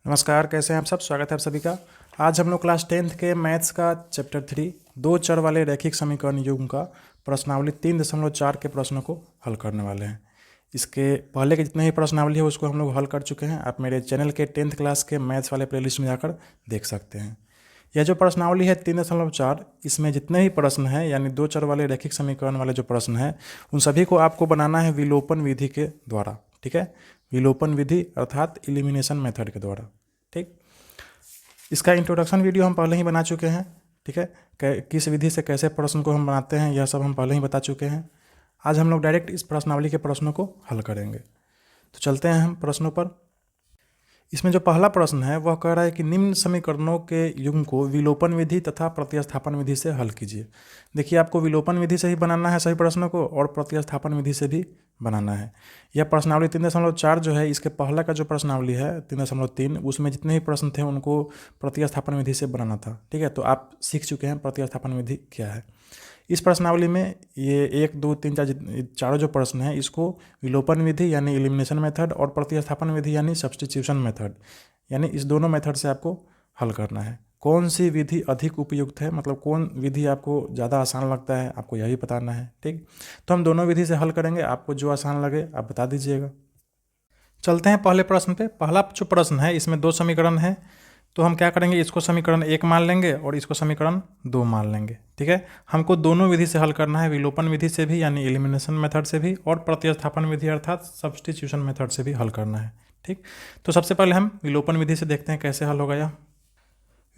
नमस्कार, कैसे हैं आप सब। स्वागत है आप सभी का। आज हम लोग क्लास 10th के मैथ्स का चैप्टर 3 दो चर वाले रैखिक समीकरण युग्म का प्रश्नावली 3.4 के प्रश्नों को हल करने वाले हैं। इसके पहले के जितने ही प्रश्नावली है उसको हम लोग हल कर चुके हैं। आप मेरे चैनल के 10th क्लास के मैथ्स वाले प्लेलिस्ट में जाकर देख सकते हैं। यह जो प्रश्नावली है 3.4, इसमें जितने ही प्रश्न हैं यानी दो चर वाले रैखिक समीकरण वाले जो प्रश्न हैं उन सभी को आपको बनाना है विलोपन विधि के द्वारा। ठीक है, विलोपन विधि अर्थात एलिमिनेशन मेथड के द्वारा। ठीक, इसका इंट्रोडक्शन वीडियो हम पहले ही बना चुके हैं। ठीक है, किस विधि से कैसे प्रश्न को हम बनाते हैं यह सब हम पहले ही बता चुके हैं। आज हम लोग डायरेक्ट इस प्रश्नावली के प्रश्नों को हल करेंगे। तो चलते हैं हम प्रश्नों पर। इसमें जो पहला प्रश्न है वह कह रहा है कि निम्न समीकरणों के युग्म को विलोपन विधि तथा प्रतिस्थापन विधि से हल कीजिए। देखिए, आपको विलोपन विधि से ही बनाना है सभी प्रश्नों को और प्रतिस्थापन विधि से भी बनाना है। यह प्रश्नावली 3.4 जो है, इसके पहला का जो प्रश्नावली है 3.3, उसमें जितने ही प्रश्न थे उनको प्रतिस्थापन विधि से बनाना था। ठीक है, तो आप सीख चुके हैं प्रतिस्थापन विधि क्या है। इस प्रश्नावली में ये 1, 2, 3, 4 चारों जो प्रश्न हैं इसको विलोपन विधि यानी एलिमिनेशन मेथड और प्रतिस्थापन विधि यानी सब्स्टिट्यूशन मेथड, यानी इस दोनों मेथड से आपको हल करना है। कौन सी विधि अधिक उपयुक्त है, मतलब कौन विधि आपको ज़्यादा आसान लगता है, आपको यही बताना है। ठीक, तो हम दोनों विधि से हल करेंगे, आपको जो आसान लगे आप बता दीजिएगा। चलते हैं पहले प्रश्न पे। पहला जो प्रश्न है इसमें दो समीकरण है, तो हम क्या करेंगे, इसको समीकरण 1 मान लेंगे और इसको समीकरण 2 मान लेंगे। ठीक है, हमको दोनों विधि से हल करना है, विलोपन विधि से भी यानी एलिमिनेशन मेथड से भी और प्रतिस्थापन विधि अर्थात सब्स्टिट्यूशन मेथड से भी हल करना है। ठीक, तो सबसे पहले हम विलोपन विधि से देखते हैं कैसे हल होगा यह।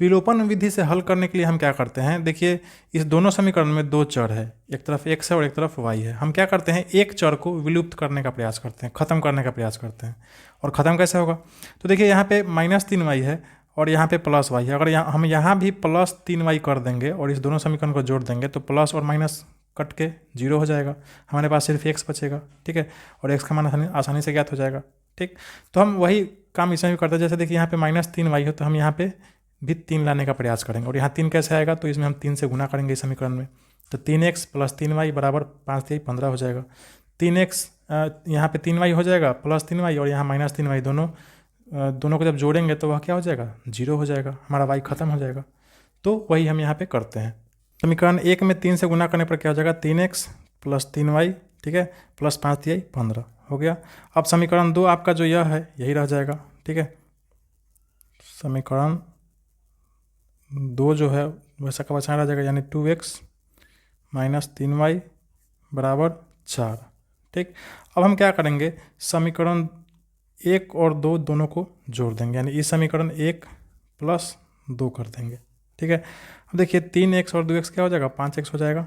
विलोपन विधि से हल करने के लिए हम क्या करते हैं, देखिए इस दोनों समीकरण में दो चर है, एक तरफ x है और एक तरफ y है। हम क्या करते हैं, एक चर को विलुप्त करने का प्रयास करते हैं, खत्म करने का प्रयास करते हैं। और ख़त्म कैसे होगा, तो देखिए यहाँ पे -3y है और यहाँ पे +y है। अगर हम यहाँ भी +3y कर देंगे और इस दोनों समीकरण को जोड़ देंगे तो प्लस और माइनस कट के 0 हो जाएगा, हमारे पास सिर्फ x बचेगा। ठीक है, और x का मान आसानी से ज्ञात हो जाएगा। ठीक, तो हम वही काम इसमें भी करते हैं। जैसे देखिए यहाँ पे -3y है तो हम यहाँ पे भी 3 लाने का प्रयास करेंगे। और यहाँ 3 कैसे आएगा, तो इसमें हम 3 से गुना करेंगे इस समीकरण में, तो 3x + 3y बराबर 5 3 15 हो जाएगा। 3x यहाँ पे 3y हो जाएगा प्लस 3y और यहाँ -3y, दोनों को जब जोड़ेंगे तो वह क्या हो जाएगा, 0 हो जाएगा, हमारा y खत्म हो जाएगा। तो वही हम यहाँ पे करते हैं। समीकरण 1 में 3 से गुना करने पर क्या हो जाएगा, 3x + 3y, ठीक है, प्लस 5 3y 15 हो गया। अब समीकरण 2 आपका जो यह है यही रह जाएगा। ठीक है, समीकरण 2 जो है वैसा का वैसा रह जाएगा, यानी 2x - 3y बराबर 4। ठीक, अब हम क्या करेंगे, समीकरण 1 और 2 दोनों को जोड़ देंगे, यानी इस समीकरण 1 + 2 कर देंगे। ठीक है, अब देखिए 3x और 2x क्या हो जाएगा, 5x हो जाएगा।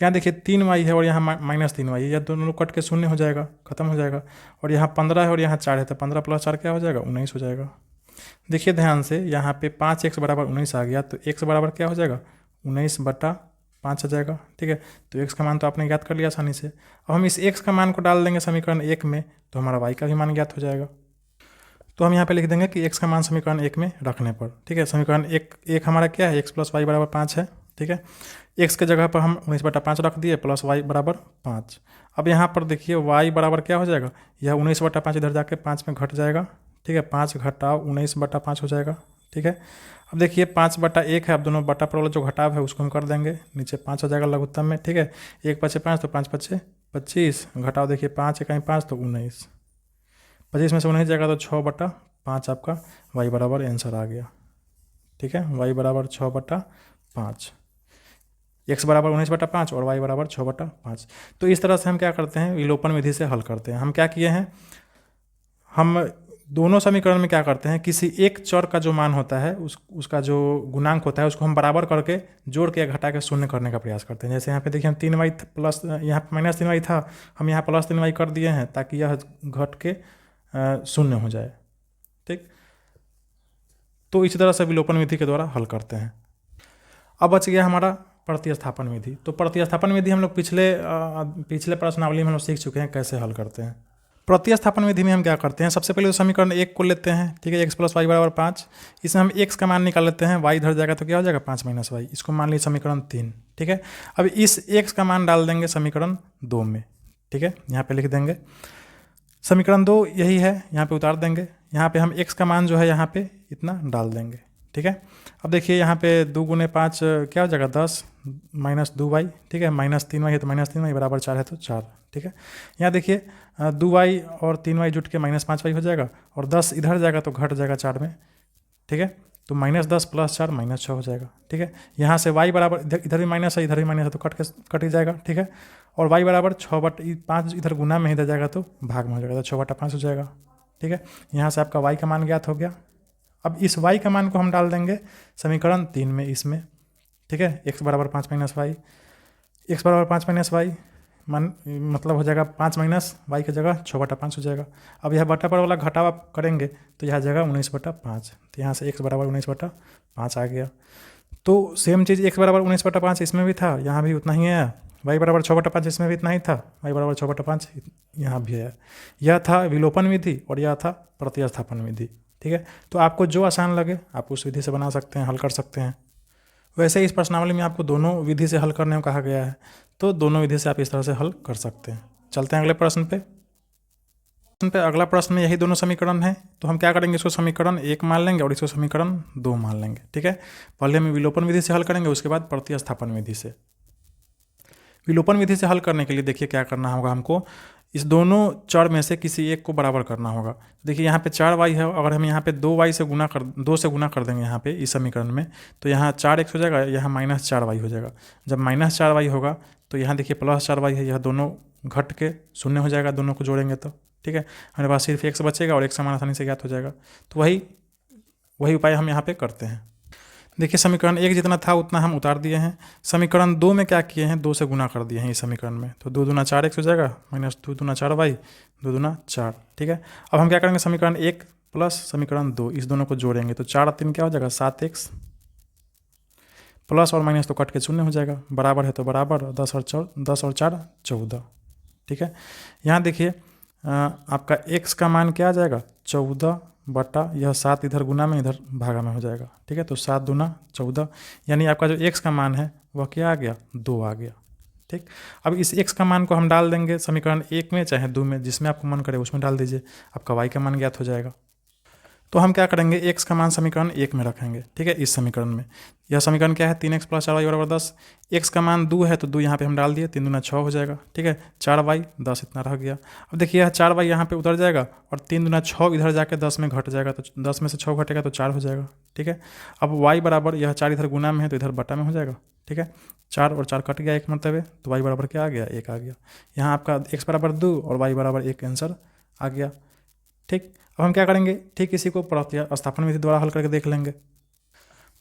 यहाँ देखिए 3y है और यहाँ -3y है, यह दोनों कट के 0 हो जाएगा, खत्म हो जाएगा। और यहाँ 15 है और यहाँ 4 है, तो 15 + 4 क्या हो जाएगा, 19 हो जाएगा। देखिए ध्यान से, यहाँ पे 5x बराबर 19 आ गया, तो x बराबर क्या हो जाएगा, 19/5 आ जाएगा। ठीक है, तो x का मान तो आपने ज्ञात कर लिया आसानी से। अब हम इस x का मान को डाल देंगे समीकरण 1 में, तो हमारा y का भी मान ज्ञात हो जाएगा। तो हम यहाँ पे लिख देंगे कि x का मान समीकरण 1 में रखने पर, ठीक है, समीकरण 1 हमारा क्या है, x + y बराबर 5 है। ठीक है, x के जगह पर हम 19/5 रख दिए प्लस y बराबर 5। अब यहाँ पर देखिए y बराबर क्या हो जाएगा, यह 19/5 इधर जाके 5 में घट जाएगा। ठीक है, 5 घटाव 19/5 हो जाएगा। ठीक है, अब देखिए 5/1 है, अब दोनों बटा पर वाला जो घटाव है उसको हम कर देंगे, नीचे 5 हो जाएगा लघुत्तम में। ठीक है, 1 × 5 = 5, तो 5 × 5 = 25, घटाव देखिए 5 × 5 तो 19, 25 में से 19 जाएगा तो 6/5 आपका y बराबर आंसर आ गया। ठीक है, y बराबर 6/5, x बराबर 19/5 और y बराबर 6/5। तो इस तरह से हम क्या करते हैं, विलोपन विधि से हल करते हैं। हम क्या किए हैं, हम दोनों समीकरण में क्या करते हैं, किसी एक चर का जो मान होता है उसका जो गुणांक होता है उसको हम बराबर करके जोड़ के घटा के 0 करने का प्रयास करते हैं। जैसे यहाँ पे देखिए हम 3y प्लस, यहाँ -3y था, हम यहाँ +3y कर दिए हैं ताकि यह घट के 0 हो जाए। ठीक, तो इसी तरह से विलोपन विधि के द्वारा हल करते हैं। अब बच गया हमारा प्रतिस्थापन विधि। तो प्रतिस्थापन विधि हम लोग पिछले प्रश्नावली में हम लोग सीख चुके हैं कैसे हल करते हैं। प्रतिस्थापन विधि में हम क्या करते हैं, सबसे पहले तो समीकरण 1 को लेते हैं। ठीक है, x + y बराबर 5, इसमें हम x का मान निकाल लेते हैं, y इधर जाएगा तो क्या हो जाएगा 5 - y, इसको मान लीजिए समीकरण 3। ठीक है, अब इस x का मान डाल देंगे समीकरण 2 में। ठीक है, यहाँ पे लिख देंगे समीकरण 2 यही है, यहाँ पे उतार देंगे। यहाँ पे हम x का मान जो है यहाँ पे इतना डाल देंगे, ठीक है। अब देखिए यहाँ पे 2 गुने 5 क्या हो जाएगा 10 माइनस 2y, ठीक है। माइनस 3y है तो माइनस 3y बराबर 4 है तो 4, ठीक है। यहाँ देखिए 2y और 3y जुट के माइनस 5y हो जाएगा, और 10 इधर जाएगा तो घट जाएगा 4 में, ठीक है। तो माइनस 10 प्लस 4 माइनस 6 हो जाएगा, ठीक है। यहाँ से y बराबर इधर भी माइनस है, इधर भी माइनस है, तो कट ही जाएगा, ठीक है। और y बराबर 6/5 इधर गुना में इधर जाएगा तो भाग में हो जाएगा, तो 6/5 हो जाएगा, ठीक है। यहाँ से आपका y का मान ज्ञात हो गया। अब इस y का मान को हम डाल देंगे समीकरण 3 में, इसमें, ठीक है। x बराबर 5 माइनस वाई, x बराबर 5 माइनस वाई मतलब हो जाएगा 5 माइनस वाई की जगह 6/5 हो जाएगा। अब यह बटा पर वाला घटाव आप करेंगे तो यह जगह 19/5, तो यहाँ से x बराबर 19/5 आ गया। तो सेम चीज़ x बराबर 19/5 इसमें भी था, यहाँ भी उतना ही है। y बराबर 6/5 इसमें भी इतना ही था, y बराबर 6/5 यहाँ भी है। यह था विलोपन विधि और यह था प्रतिस्थापन विधि, ठीक है। तो आपको जो आसान लगे आप उस विधि से बना सकते हैं, हल कर सकते हैं। वैसे ही इस प्रश्नावली में आपको दोनों विधि से हल करने को कहा गया है, तो दोनों विधि से आप इस तरह से हल कर सकते हैं। चलते हैं अगले प्रश्न पे। अगला प्रश्न में यही दोनों समीकरण है, तो हम क्या करेंगे, इसको समीकरण 1 मान लेंगे और इसको समीकरण 2 मान लेंगे, ठीक है। पहले हम विलोपन विधि से हल करेंगे, उसके बाद प्रतिस्थापन विधि से। विलोपन विधि से हल करने के लिए देखिए क्या करना होगा, हमको इस दोनों चर में से किसी एक को बराबर करना होगा। देखिए यहाँ पे 4y है, अगर हम यहाँ पे 2 से गुना कर देंगे यहाँ पे इस समीकरण में, तो यहाँ 4x हो जाएगा, यहाँ -4y हो जाएगा। जब -4y होगा तो यहाँ देखिए +4y है, यह दोनों घट के 0 हो जाएगा, दोनों को जोड़ेंगे तो, ठीक है। हमारे पास सिर्फ x बचेगा और x का मान आसानी से ज्ञात हो जाएगा। तो वही उपाय हम यहाँ पे करते हैं। देखिए समीकरण 1 जितना था उतना हम उतार दिए हैं। समीकरण 2 में क्या किए हैं, 2 से गुना कर दिए हैं इस समीकरण में, तो 2 दूना 4x हो जाएगा, -2 दूना 4y, 2 दूना 4, ठीक है। अब हम क्या करेंगे, समीकरण 1 प्लस समीकरण 2 इस दोनों को जोड़ेंगे, तो 4 और 3 क्या हो जाएगा 7x, प्लस और माइनस तो कट के 0 हो जाएगा, बराबर है तो बराबर, 10 और 4 14, ठीक है। यहाँ देखिए आपका x का मान क्या आ जाएगा 14 बटा यह 7 इधर गुना में इधर भागा में हो जाएगा, ठीक है। तो 7 दूना 14, यानी आपका जो x का मान है वह क्या आ गया 2 आ गया, ठीक। अब इस x का मान को हम डाल देंगे समीकरण 1 में चाहे 2 में, जिसमें आपको मन करे उसमें डाल दीजिए, आपका y का मान ज्ञात हो जाएगा। तो हम क्या करेंगे, x का मान समीकरण 1 में रखेंगे, ठीक है। इस समीकरण में यह समीकरण क्या है 3x प्लस 4y बराबर 10, x का मान 2 है तो 2 यहाँ पे हम डाल दिए, 3 दूना 6 हो जाएगा, ठीक है। 4y 10 इतना रह गया। अब देखिए यह 4y यहाँ पे उतर जाएगा और 3 दूना 6 इधर जाके 10 में घट जाएगा, तो 10 में से 6 घटेगा तो 4 हो जाएगा, ठीक है। अब y बराबर यह 4 इधर गुना में है तो इधर बटा में हो जाएगा, ठीक है। 4 और 4 कट गया एक मरतबे, तो y बराबर क्या आ गया 1 आ गया। यहाँ आपका x बराबर 2 और y बराबर 1 आंसर आ गया, ठीक। अब हम क्या करेंगे, ठीक इसी को प्रतिस्थापन विधि द्वारा हल करके देख लेंगे।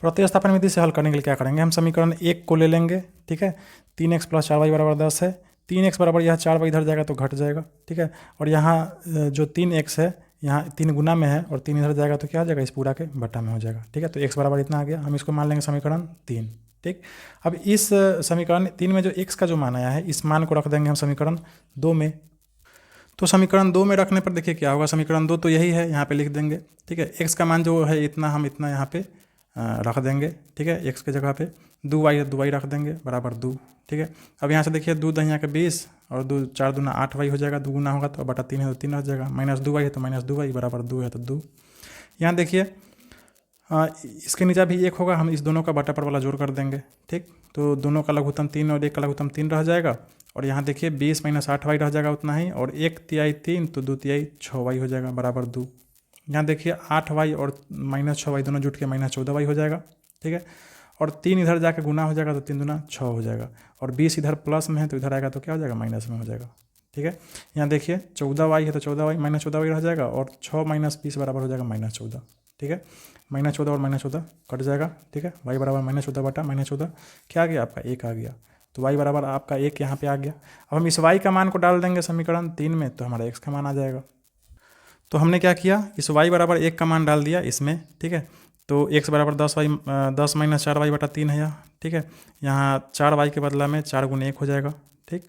प्रतिस्थापन विधि से हल करने के लिए क्या करेंगे, हम समीकरण 1 को ले लेंगे, ठीक है। 3x प्लस 4y बराबर 10 है, 3x बराबर यह 4y इधर जाएगा तो घट जाएगा, ठीक है। और यहाँ जो 3x है यहाँ 3 गुना में है और 3 इधर जाएगा तो क्या हो जाएगा इस पूरा के बटा में हो जाएगा, ठीक है। तो x बराबर इतना आ गया, हम इसको मान लेंगे समीकरण 3, ठीक। अब इस समीकरण 3 में जो x का जो मान आया है इस मान को रख देंगे हम समीकरण 2 में। तो समीकरण 2 में रखने पर देखिए क्या होगा, समीकरण 2 तो यही है, यहाँ पे लिख देंगे, ठीक है। x का मान जो है इतना हम इतना यहाँ पे रख देंगे, ठीक है। x के जगह पे 2y है 2y रख देंगे बराबर 2, ठीक है। अब यहाँ से देखिए 2 दहिया के 20 और 2 4 दूना 8y हो जाएगा, 2 गुना होगा तो बटा 3 है तो 3 रह जाएगा, -2y है तो -2y बराबर 2 है तो 2। यहाँ देखिए इसके नीचे भी 1 होगा, हम इस दोनों का बटा पर वाला जोड़ कर देंगे, ठीक। तो दोनों का लघुत्तम 3 और 1 का लघुत्तम 3 रह जाएगा, और यहाँ देखिए 20 - 8y रह जाएगा उतना ही, और 1/3 3 तो 2/3 6y हो जाएगा बराबर 2। यहाँ देखिए 8y और -6y दोनों जुट के -14y हो जाएगा, ठीक है। और 3 इधर जाके गुना हो जाएगा तो 3 दूना 6 हो जाएगा, और 20 इधर प्लस में है तो इधर आएगा तो क्या हो जाएगा माइनस में हो जाएगा, ठीक है। यहाँ देखिए 14y है तो 14y -14y रह जाएगा, और 6 - 20 बराबर हो जाएगा -14, ठीक है। -14 और -14 कट जाएगा, ठीक है। y बराबर -14 बटा -14 क्या आ गया आपका 1 आ गया, तो y बराबर आपका 1 यहाँ पे आ गया। अब हम इस y का मान को डाल देंगे समीकरण 3 में, तो हमारा x का मान आ जाएगा। तो हमने क्या किया, इस y बराबर 1 का मान डाल दिया इसमें, ठीक है। तो x बराबर 10 - 4y बटा 3 है यह, ठीक है। यहाँ 4y के बदला में 4 गुने 1 हो जाएगा, ठीक।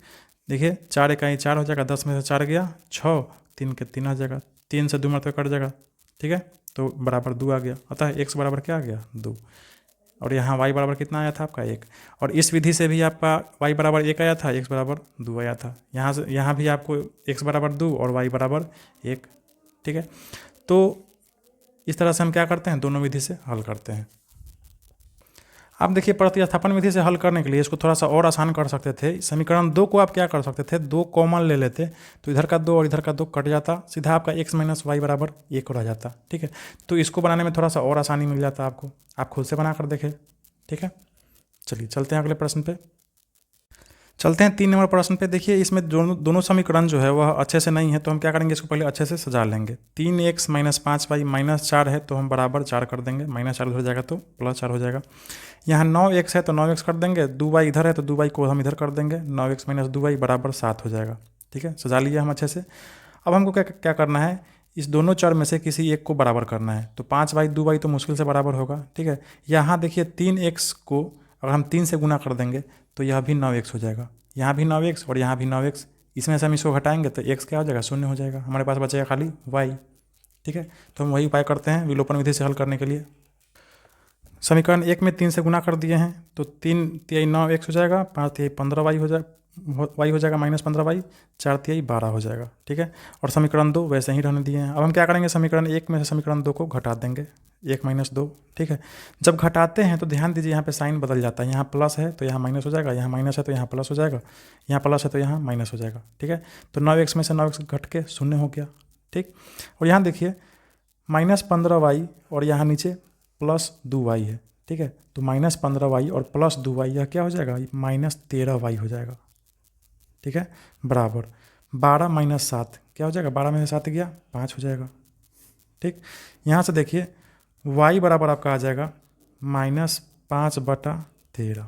देखिए 4 इकाई 4 हो जाएगा, 10 में से 4 गया 6, 3 के 3 आ जाएगा, 3 से 2 मरतबा कट जाएगा, ठीक है। तो बराबर 2 आ गया, अतः x बराबर क्या आ गया 2। और यहाँ y बराबर कितना आया था आपका 1। और इस विधि से भी आपका y बराबर 1 आया था, x बराबर 2 आया था। यहाँ भी आपको x बराबर 2 और y बराबर 1। ठीक है, तो इस तरह से हम क्या करते हैं, दोनों विधि से हल करते हैं। अब देखिए प्रतिस्थापन विधि से हल करने के लिए इसको थोड़ा सा और आसान कर सकते थे। समीकरण 2 को आप क्या कर सकते थे, 2 कॉमन ले लेते, तो इधर का 2 और इधर का 2 कट जाता, सीधा आपका x माइनस वाई बराबर 1 रह जाता। ठीक है, तो इसको बनाने में थोड़ा सा और आसानी मिल जाता आपको, आप खुद से बना कर देखें। ठीक है, चलिए चलते हैं अगले प्रश्न पे। चलते हैं 3 नंबर प्रश्न पे। देखिए इसमें दोनों समीकरण जो है वह अच्छे से नहीं है, तो हम क्या करेंगे, इसको पहले अच्छे से सजा लेंगे। 3x माइनस 5y माइनस 4 है तो हम बराबर 4 कर देंगे, माइनस 4 हो जाएगा तो प्लस 4 हो जाएगा। यहाँ 9x है तो 9x कर देंगे, 2y इधर है तो 2y को हम इधर कर देंगे, 9x माइनस 2y बराबर 7 हो जाएगा। ठीक है, सजा लिया हम अच्छे से। अब हमको क्या करना है, इस दोनों चर में से किसी एक को बराबर करना है। तो 5y 2y तो मुश्किल से बराबर होगा। ठीक है, यहाँ देखिए 3x को अगर हम 3 से गुना कर देंगे तो यह भी 9x हो जाएगा, यहाँ भी 9x और यहाँ भी 9x। इसमें से हम इसको घटाएंगे तो x क्या हो जाएगा, 0 हो जाएगा, हमारे पास बचेगा खाली y। ठीक है, तो हम वही उपाय करते हैं विलोपन विधि से हल करने के लिए। समीकरण 1 में 3 से गुना कर दिए हैं तो 3 तिहाई 9x हो जाएगा, 5 तिहाई 15y हो जाएगा माइनस 15y, 4 तिहाई 12 हो जाएगा। ठीक है, और समीकरण 2 वैसे ही रहने दिए हैं। अब हम क्या करेंगे, समीकरण 1 में से समीकरण 2 को घटा देंगे, 1 माइनस 2। ठीक है, जब घटाते हैं तो ध्यान दीजिए यहाँ पे साइन बदल जाता है, यहाँ प्लस है तो यहाँ माइनस हो जाएगा, यहाँ माइनस है तो यहाँ प्लस हो जाएगा, यहाँ प्लस है तो यहाँ माइनस हो जाएगा। ठीक है, तो 9x में से 9x घट के 0 हो गया। ठीक, और यहाँ देखिए माइनस 15y और यहाँ नीचे प्लस 2y है। ठीक है, तो माइनस 15y और प्लस 2y यह क्या हो जाएगा, माइनस 13y हो जाएगा। ठीक है, बराबर 12 माइनस 7 क्या हो जाएगा, 12 में से 7 गया 5 हो जाएगा। ठीक, यहाँ से देखिए y बराबर आपका आ जाएगा -5/13।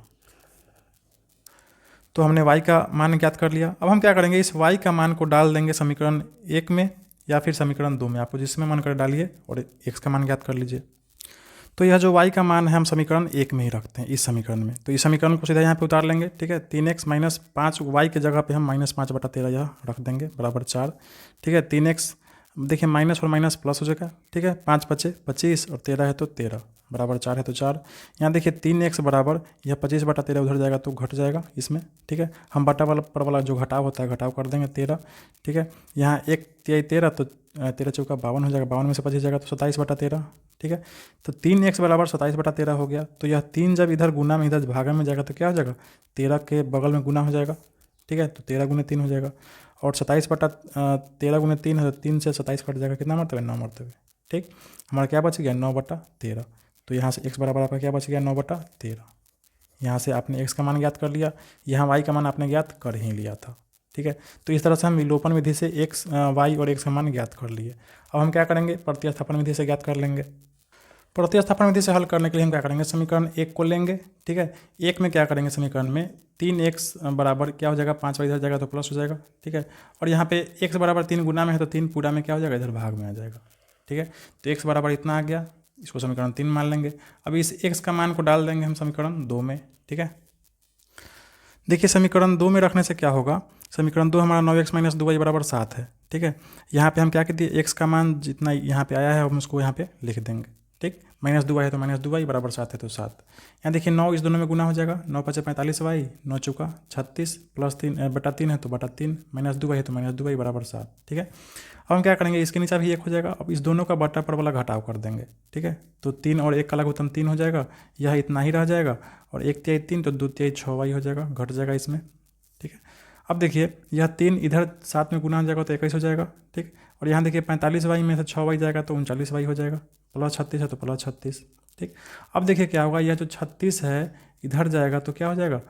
तो हमने y का मान ज्ञात कर लिया। अब हम क्या करेंगे, इस y का मान को डाल देंगे समीकरण 1 में या फिर समीकरण 2 में, आपको जिसमें मन करे डालिए और x का मान ज्ञात कर लीजिए। तो यह जो y का मान है हम समीकरण 1 में ही रखते हैं, इस समीकरण में। तो इस समीकरण को सीधा यहाँ पे उतार लेंगे। ठीक है, 3x माइनस 5y के जगह पे हम -5/13 यह रख देंगे बराबर 4। ठीक है, 3x देखिए माइनस और माइनस प्लस हो जाएगा। ठीक है, 5 बचे 25 और 13 है तो 13 बराबर 4 है तो 4। यहाँ देखिए 3x बराबर यह 25/13 उधर जाएगा तो घट जाएगा इसमें। ठीक है, हम बटा वाला पर वाला जो घटाव होता है घटाव कर देंगे 13। ठीक है, यहाँ 1 तिहाई 13 तो 13 चौका 52 हो जाएगा, 52 में से 25 जाएगा तो 27/13। ठीक है, तो 3x बराबर 27/13 हो गया। तो यह 3 जब इधर गुना में इधर भागा में जाएगा तो क्या हो जाएगा, 13 के बगल में गुना हो जाएगा। ठीक है, तो 13 गुने 3 हो जाएगा और 27/13 गुने 3 है तो 3 से 27 कट जाएगा, कितना मरतबे 9 मरतबे। ठीक, हमारा क्या बच गया 9/13। तो यहाँ से x बराबर आपका क्या बच गया 9/13। यहाँ से आपने x का मान ज्ञात कर लिया, यहाँ y का मान आपने ज्ञात कर ही लिया था। ठीक है, तो इस तरह से हम विलोपन विधि से x y और x का मान ज्ञात कर लिए। अब हम क्या करेंगे, प्रतिस्थापन विधि से ज्ञात कर लेंगे। प्रतिस्थापन विधि से हल करने के लिए हम क्या करेंगे, समीकरण 1 को लेंगे। ठीक है, 1 में क्या करेंगे, समीकरण में 3x बराबर क्या हो जाएगा, 5y इधर जाएगा तो प्लस हो जाएगा। ठीक है, और यहाँ पे x बराबर 3 गुना में है तो 3 पूरा में क्या हो जाएगा, इधर भाग में आ जाएगा। ठीक है, तो x बराबर इतना आ गया, इसको समीकरण 3 मान लेंगे। अब इस x का मान को डाल देंगे हम समीकरण 2 में। ठीक है, देखिए समीकरण 2 में रखने से क्या होगा, समीकरण 2 हमारा 9x माइनस 2y बराबर 7 है। ठीक है, यहाँ पे हम क्या कहते हैं, x का मान जितना यहाँ पे आया है हम उसको यहाँ पे लिख देंगे। ठीक, माइनस 2y है तो माइनस 2y बराबर 7 है तो 7। यहाँ देखिए 9 इस दोनों में गुना हो जाएगा, 9 × 5 = 45y, 9 चौका 36 प्लस 3/3 है तो बटा 3, माइनस 2y है तो माइनस 2y बराबर 7। ठीक है, अब हम क्या करेंगे, इसके नीचे भी 1 हो जाएगा। अब इस दोनों का बटा पर वाला घटाव कर देंगे। ठीक है, तो 3 और 1 का लघुत्तम 3 हो जाएगा, यह इतना ही रह जाएगा और 1 तिहाई 3 तो 2 तिहाई 6y हो जाएगा, घट जाएगा इसमें। ठीक है, अब देखिए यह 3 इधर 7 में गुना हो जाएगा तो 21 हो जाएगा। ठीक, और यहाँ देखिए 45y में से 6y जाएगा तो 39y हो जाएगा, प्लस 36 है तो प्लस 36। ठीक, अब देखिए क्या होगा, यह जो 36 है इधर जाएगा तो क्या हो जाएगा,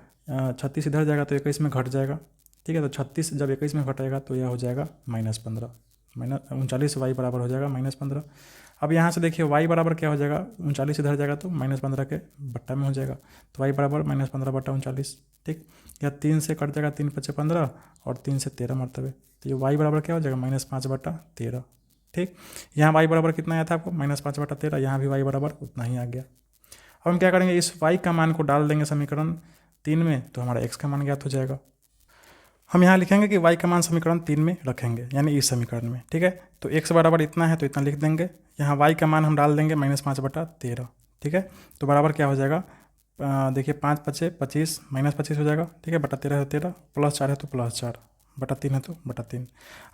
36 इधर जाएगा तो 21 में घट जाएगा। ठीक है, तो 36 जब 21 में घटेगा तो यह हो जाएगा -15, माइनस 39y बराबर हो जाएगा -15। अब यहाँ से देखिए y बराबर क्या हो जाएगा, 39 इधर जाएगा तो -15 के बट्टा में हो जाएगा, तो y बराबर -15/39। ठीक, या 3 से कट जाएगा, 3 × 5 = 15 और 3 से 13 मरतबे, तो ये y बराबर क्या हो जाएगा -5/13। ठीक, यहाँ y बराबर कितना आया था आपको, -5/13, यहाँ भी y बराबर उतना ही आ गया। अब हम क्या करेंगे, इस y का मान को डाल देंगे समीकरण 3 में तो हमारा x का मान ज्ञात हो जाएगा। हम यहाँ लिखेंगे कि y का मान समीकरण 3 में रखेंगे, यानी इस समीकरण में। ठीक है, तो x बराबर इतना है तो इतना लिख देंगे, यहाँ y का मान हम डाल देंगे -5/13। ठीक है। तो बराबर क्या हो जाएगा, देखिए 5 पचे 25 माइनस 25 हो जाएगा, ठीक है। बटा 13 है 13, प्लस 4 है तो प्लस 4, बटा 3 है तो बटा 3।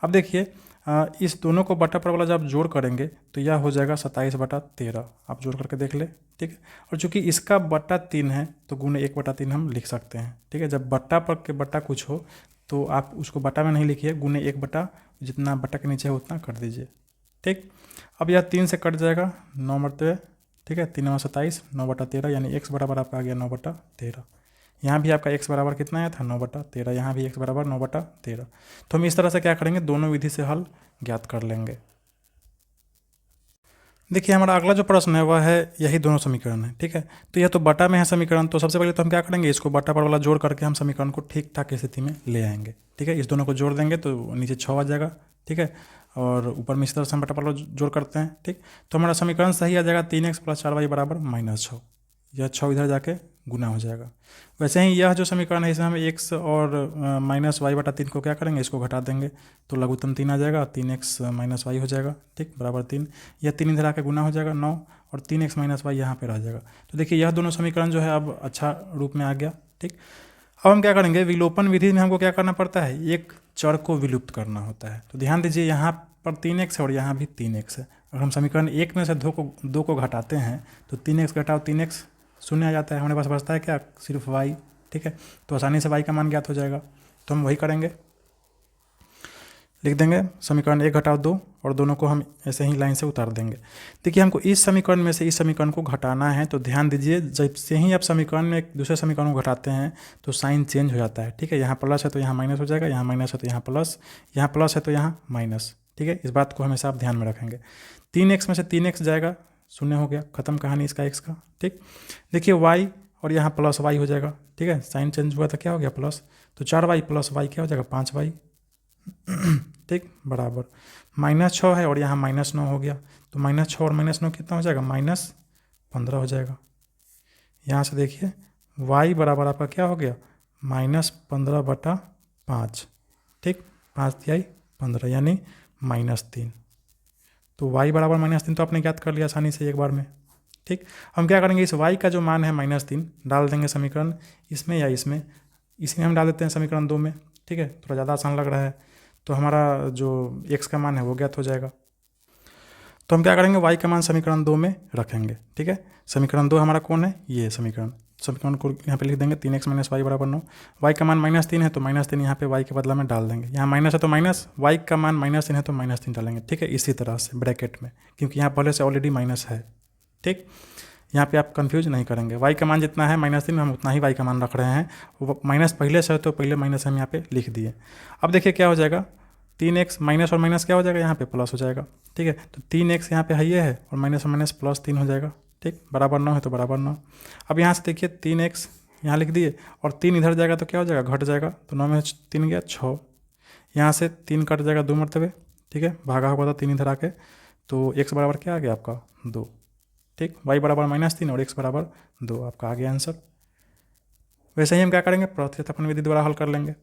अब देखिए इस दोनों को बटा पर वाला जब आप जोड़ करेंगे तो यह हो जाएगा 27 बटा 13, आप जोड़ करके देख ले, ठीक है। और चूंकि इसका बटा 3 है तो गुणे 1 बटा 3 हम लिख सकते हैं, ठीक है। जब बटा पर के बटा कुछ हो तो आप उसको बटा में नहीं लिखिए, गुणे 1 बटा जितना बटा के नीचे है उतना कर दीजिए, ठीक। अब यह 3 से कट जाएगा 9 मरतबे, ठीक है। 3 27, 9 बटा 13, यानी x बराबर आपका आ गया 9 बटा 13। यहाँ भी आपका x बराबर कितना आया था, 9 बटा 13, यहाँ भी x बराबर 9 बटा 13। तो हम इस तरह से क्या करेंगे, दोनों विधि से हल ज्ञात कर लेंगे। देखिए हमारा अगला जो प्रश्न है वह है यही दोनों समीकरण है, ठीक है। तो यह तो बटा में है समीकरण, तो सबसे पहले तो हम क्या करेंगे, इसको बटा पर वाला जोड़ करके हम समीकरण को ठीक ठाक स्थिति में ले आएंगे, ठीक है। इस दोनों को जोड़ देंगे तो नीचे 6 आ जाएगा, ठीक है। और ऊपर में इस तरह से हम बटा पर वाला जोड़ करते हैं, ठीक। तो हमारा समीकरण सही आ जाएगा 3x प्लस 4y बराबर -6। यह 6 इधर जाके गुना हो जाएगा। वैसे ही यह जो समीकरण है इसमें हम x और -y बटा 3 को क्या करेंगे, इसको घटा देंगे तो लघुत्तम 3 आ जाएगा, 3x माइनस वाई हो जाएगा, ठीक, बराबर 3। यह 3 इधर आके गुना हो जाएगा 9, और 3x माइनस वाई यहाँ पे रह जाएगा। तो देखिए यह दोनों समीकरण जो है अब अच्छा रूप में आ गया, ठीक। अब हम क्या करेंगे, विलोपन विधि में हमको क्या करना पड़ता है, एक चर को विलुप्त करना होता है। तो ध्यान दीजिए यहाँ पर 3x है और यहाँ भी 3x है। अगर हम समीकरण 1 में से 2 को घटाते हैं तो 3x घटाओ 3x शून्य आ जाता है, हमारे पास बचता है क्या, सिर्फ y, ठीक है। तो आसानी से y का मान ज्ञात हो जाएगा, तो हम वही करेंगे, लिख देंगे समीकरण 1 घटाओ 2, और दोनों को हम ऐसे ही लाइन से उतार देंगे। देखिए हमको इस समीकरण में से इस समीकरण को घटाना है, तो ध्यान दीजिए जब से ही आप समीकरण में एक दूसरे समीकरण को घटाते हैं तो साइन चेंज हो जाता है, ठीक है। यहाँ प्लस है तो यहाँ माइनस हो जाएगा, यहाँ माइनस है तो यहाँ प्लस है तो यहाँ माइनस, ठीक है। इस बात को हमेशा आप ध्यान में रखेंगे। 3x में से 3x जाएगा, शून्य हो गया, खत्म कहानी इसका x का, ठीक। देखिए y और यहाँ प्लस y हो जाएगा, ठीक है। साइन चेंज हुआ था, क्या हो गया प्लस, तो 4y प्लस y क्या हो जाएगा 5y, ठीक, बराबर -6 है और यहाँ -9 हो गया, तो -6 और -9 कितना हो जाएगा, -15 हो जाएगा। यहाँ से देखिए y बराबर आपका क्या हो गया, -15 बटा 5, ठीक, 5 तिहाई 15 यानी -3। तो y बराबर -3 तो आपने ज्ञात कर लिया आसानी से एक बार में, ठीक। हम क्या करेंगे, इस y का जो मान है -3 डाल देंगे समीकरण इसमें या इसमें हम डाल देते हैं समीकरण 2 में, ठीक है। थोड़ा ज़्यादा आसान लग रहा है, तो हमारा जो x का मान है वो ज्ञात हो जाएगा। तो हम क्या करेंगे, y का मान समीकरण 2 में रखेंगे, ठीक है। समीकरण 2 हमारा कौन है, ये समीकरण को यहाँ पे लिख देंगे 3x माइनस वाई बराबर 9। y का मान -3 है तो -3 यहाँ पे y के बदला में डाल देंगे, यहाँ माइनस है तो माइनस, y का मान -3 है तो -3 डालेंगे, ठीक है। इसी तरह से ब्रैकेट में, क्योंकि यहाँ पहले से ऑलरेडी माइनस है, ठीक। यहाँ पे आप कंफ्यूज नहीं करेंगे, y का मान जितना है -3 में हम उतना ही y का मान रख रहे हैं, वो माइनस पहले से है तो पहले माइनस हम यहाँ पे लिख दिए। अब देखिए क्या हो जाएगा, 3x माइनस और माइनस क्या हो जाएगा, यहाँ पे प्लस हो जाएगा, ठीक है। तो 3x यहाँ पे है ये है और माइनस +3 हो जाएगा, ठीक, बराबर 9 है तो बराबर 9। अब यहाँ से देखिए 3x यहाँ लिख दिए और 3 इधर जाएगा तो क्या हो जाएगा, घट जाएगा, तो 9 में 3 गया 6, यहाँ से 3 कट जाएगा 2 मरतबे, ठीक है, भागा होगा था 3 इधर आके, तो x बराबर क्या आ गया आपका 2, ठीक, y बराबर -3 और x बराबर 2 आपका आ गया आंसर। वैसे ही हम क्या करेंगे, प्रतिस्थापन विधि द्वारा हल कर लेंगे।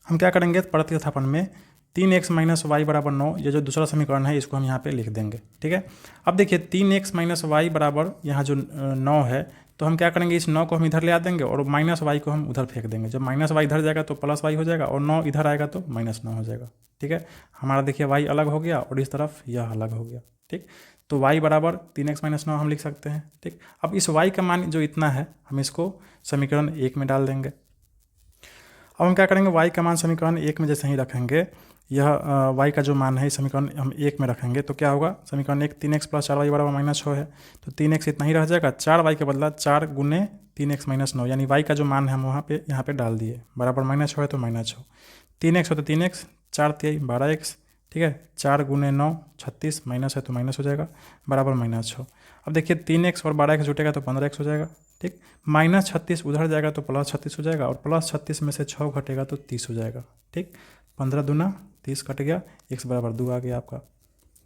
हम क्या करेंगे, प्रतिस्थापन में 3x माइनस वाई बराबर 9, ये जो दूसरा समीकरण है इसको हम यहाँ पे लिख देंगे, ठीक है। अब देखिए 3x माइनस वाई बराबर यहाँ जो 9 है, तो हम क्या करेंगे, इस 9 को हम इधर ले आ देंगे और -y को हम उधर फेंक देंगे। जब -y इधर जाएगा तो +y हो जाएगा और 9 इधर आएगा तो -9 हो जाएगा, ठीक है। हमारा देखिए y अलग हो गया और इस तरफ यह अलग हो गया, ठीक। तो y बराबर 3x माइनस 9 हम लिख सकते हैं, ठीक। अब इस y का मान जो इतना है हम इसको समीकरण 1 में डाल देंगे। अब हम क्या करेंगे, y का मान समीकरण 1 में जैसे ही रखेंगे, यह y का जो मान है इस समीकरण हम 1 में रखेंगे तो क्या होगा, समीकरण 1 3x प्लस 4y बराबर -6 है, तो 3x इतना ही रह जाएगा, 4y के बदला 4 गुने 3x माइनस 9, यानी y का जो मान है हम वहाँ पे यहाँ पे डाल दिए, बराबर -6 है तो -6, 3x हो तो 3x, 4 तिहाई 12x, ठीक है, 4 गुने 9 36, माइनस है तो माइनस हो जाएगा, बराबर -6। अब देखिए 3x और 12x जुटेगा तो 15x हो जाएगा, ठीक, -36 उधर जाएगा तो +36 हो जाएगा और +36 में से 6 घटेगा तो 30 हो जाएगा, ठीक, 15 दूना 30 कट गया, x बराबर 2 आ गया आपका,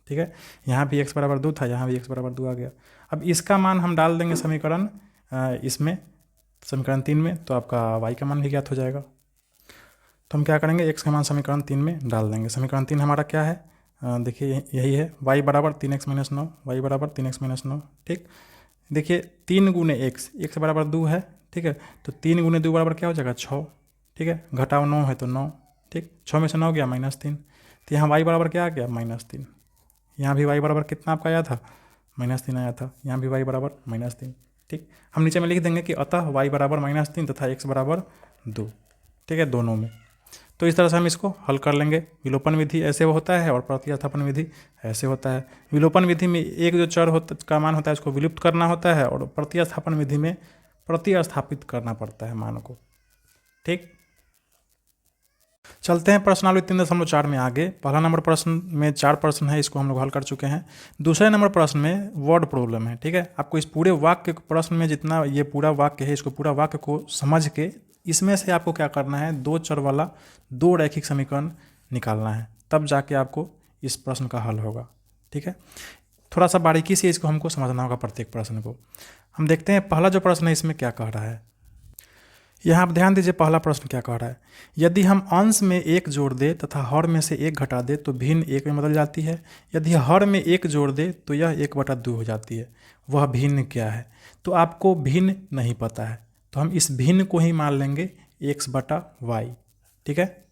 ठीक है। यहाँ भी x बराबर 2 था, यहाँ भी x बराबर 2 आ गया। अब इसका मान हम डाल देंगे समीकरण इसमें समीकरण 3 में, तो आपका y का मान भी ज्ञात हो जाएगा। तो हम क्या करेंगे, x का मान समीकरण 3 में डाल देंगे। समीकरण 3 हमारा क्या है, देखिए यही है y बराबर 3x-9, y बराबर 3x-9। ठीक, देखिए 3 गुने x, x बराबर 2 है। ठीक है, तो 3 गुने 2 बराबर क्या हो जाएगा 6। ठीक है, घटाओ 9 है तो 9। ठीक, 6 में से 9 गया -3, तो यहाँ y बराबर क्या आ गया -3। यहाँ भी y बराबर कितना आपका आया था -3 आया था, यहाँ भी y बराबर -3। ठीक, हम नीचे में लिख देंगे कि अतः y बराबर -3 तथा x बराबर 2। ठीक है, दोनों में। तो इस तरह से हम इसको हल कर लेंगे। विलोपन विधि ऐसे होता है और प्रतिस्थापन विधि ऐसे होता है। विलोपन विधि में एक जो चर होता का मान होता है उसको विलुप्त करना होता है, और प्रतिस्थापन विधि में प्रतिस्थापित करना पड़ता है मान को। ठीक, चलते हैं प्रश्नावली 3.4 में आगे। पहला नंबर प्रश्न में 4 प्रश्न है, इसको हम लोग हल कर चुके हैं। दूसरे नंबर प्रश्न में वर्ड प्रॉब्लम है। ठीक है, आपको इस पूरे वाक्य प्रश्न में जितना ये पूरा वाक्य है, इसको पूरा वाक्य को समझ के इसमें से आपको क्या करना है, 2 चर वाला 2 रैखिक समीकरण निकालना है, तब जाके आपको इस प्रश्न का हल होगा। ठीक है, थोड़ा सा बारीकी से इसको हमको समझना होगा प्रत्येक प्रश्न को। हम देखते हैं पहला जो प्रश्न है इसमें क्या कह रहा है। यहाँ आप ध्यान दीजिए, पहला प्रश्न क्या कह रहा है। यदि हम अंश में 1 जोड़ दे तथा हर में से 1 घटा दे तो भिन्न 1 में बदल जाती है। यदि हर में 1 जोड़ दे तो यह 1/2 हो जाती है। वह भिन्न क्या है? तो आपको भिन्न नहीं पता है, तो हम इस भिन्न को ही मान लेंगे x/y। ठीक है,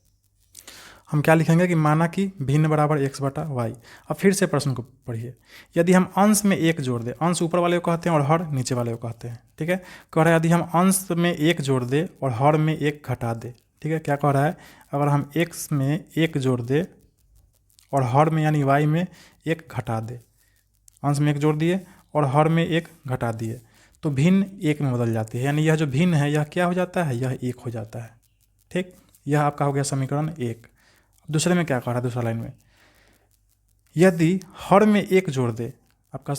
हम क्या लिखेंगे कि माना कि भिन्न बराबर x/y। अब फिर से प्रश्न को पढ़िए। यदि हम अंश में 1 जोड़ दें, अंश ऊपर वाले को कहते हैं और हर नीचे वाले को कहते हैं। ठीक है, कह रहा है यदि हम अंश में 1 जोड़ दें और हर में 1 घटा दें। ठीक है, क्या कह रहा है, अगर हम x में 1 जोड़ दें और हर में यानी y में 1 घटा दें, अंश में 1 जोड़ दिए और हर में 1 घटा दिए, तो भिन्न 1 में बदल जाती है। यानी यह जो भिन्न है यह क्या हो जाता है, यह 1 हो जाता है। ठीक, यह आपका हो गया समीकरण 1। दूसरे में क्या कह रहा है, दूसरा लाइन में यदि हर में 1 जोड़ दे, आपका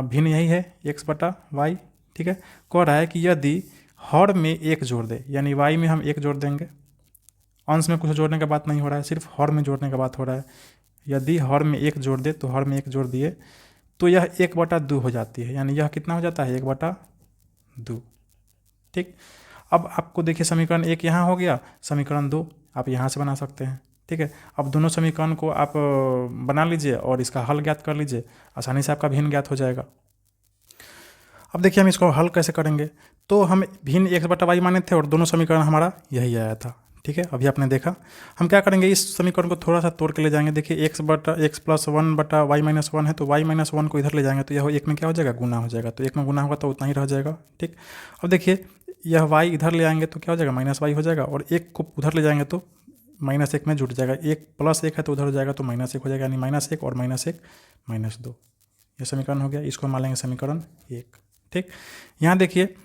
भिन्न यही है x/y। ठीक है, कह रहा है कि यदि हर में 1 जोड़ दे, यानी y में हम 1 जोड़ देंगे, अंश में कुछ जोड़ने का बात नहीं हो रहा है, सिर्फ हर में जोड़ने का बात हो रहा है। यदि हर में 1 जोड़ दे तो हर में 1 जोड़ दिए तो यह 1/2 हो जाती है, यानी यह कितना हो जाता है 1/2। ठीक, अब आपको देखिए समीकरण 1 यहाँ हो गया, समीकरण 2 आप यहाँ से बना सकते हैं। ठीक है, अब दोनों समीकरण को आप बना लीजिए और इसका हल ज्ञात कर लीजिए, आसानी से आपका भिन्न ज्ञात हो जाएगा। अब देखिए हम इसको हल कैसे करेंगे। तो हम भिन्न x/y माने थे और दोनों समीकरण हमारा यही आया था। ठीक है, अभी आपने देखा। हम क्या करेंगे, इस समीकरण को थोड़ा सा तोड़ के ले जाएंगे। देखिए x + 1/y-1 है, तो y-1 को इधर ले जाएंगे तो यह 1 में क्या हो जाएगा, गुना हो जाएगा। तो 1 में गुना होगा तो उतना ही रह जाएगा। ठीक, अब देखिए यह y इधर ले आएंगे तो क्या हो जाएगा, -y हो जाएगा, और 1 को उधर ले जाएंगे तो -1 में जुट जाएगा। 1 + 1 है तो उधर हो जाएगा तो -1 हो जाएगा, यानी -1 और -1 -2। ये समीकरण हो गया, इसको मान लेंगे समीकरण 1। ठीक, यहाँ देखिए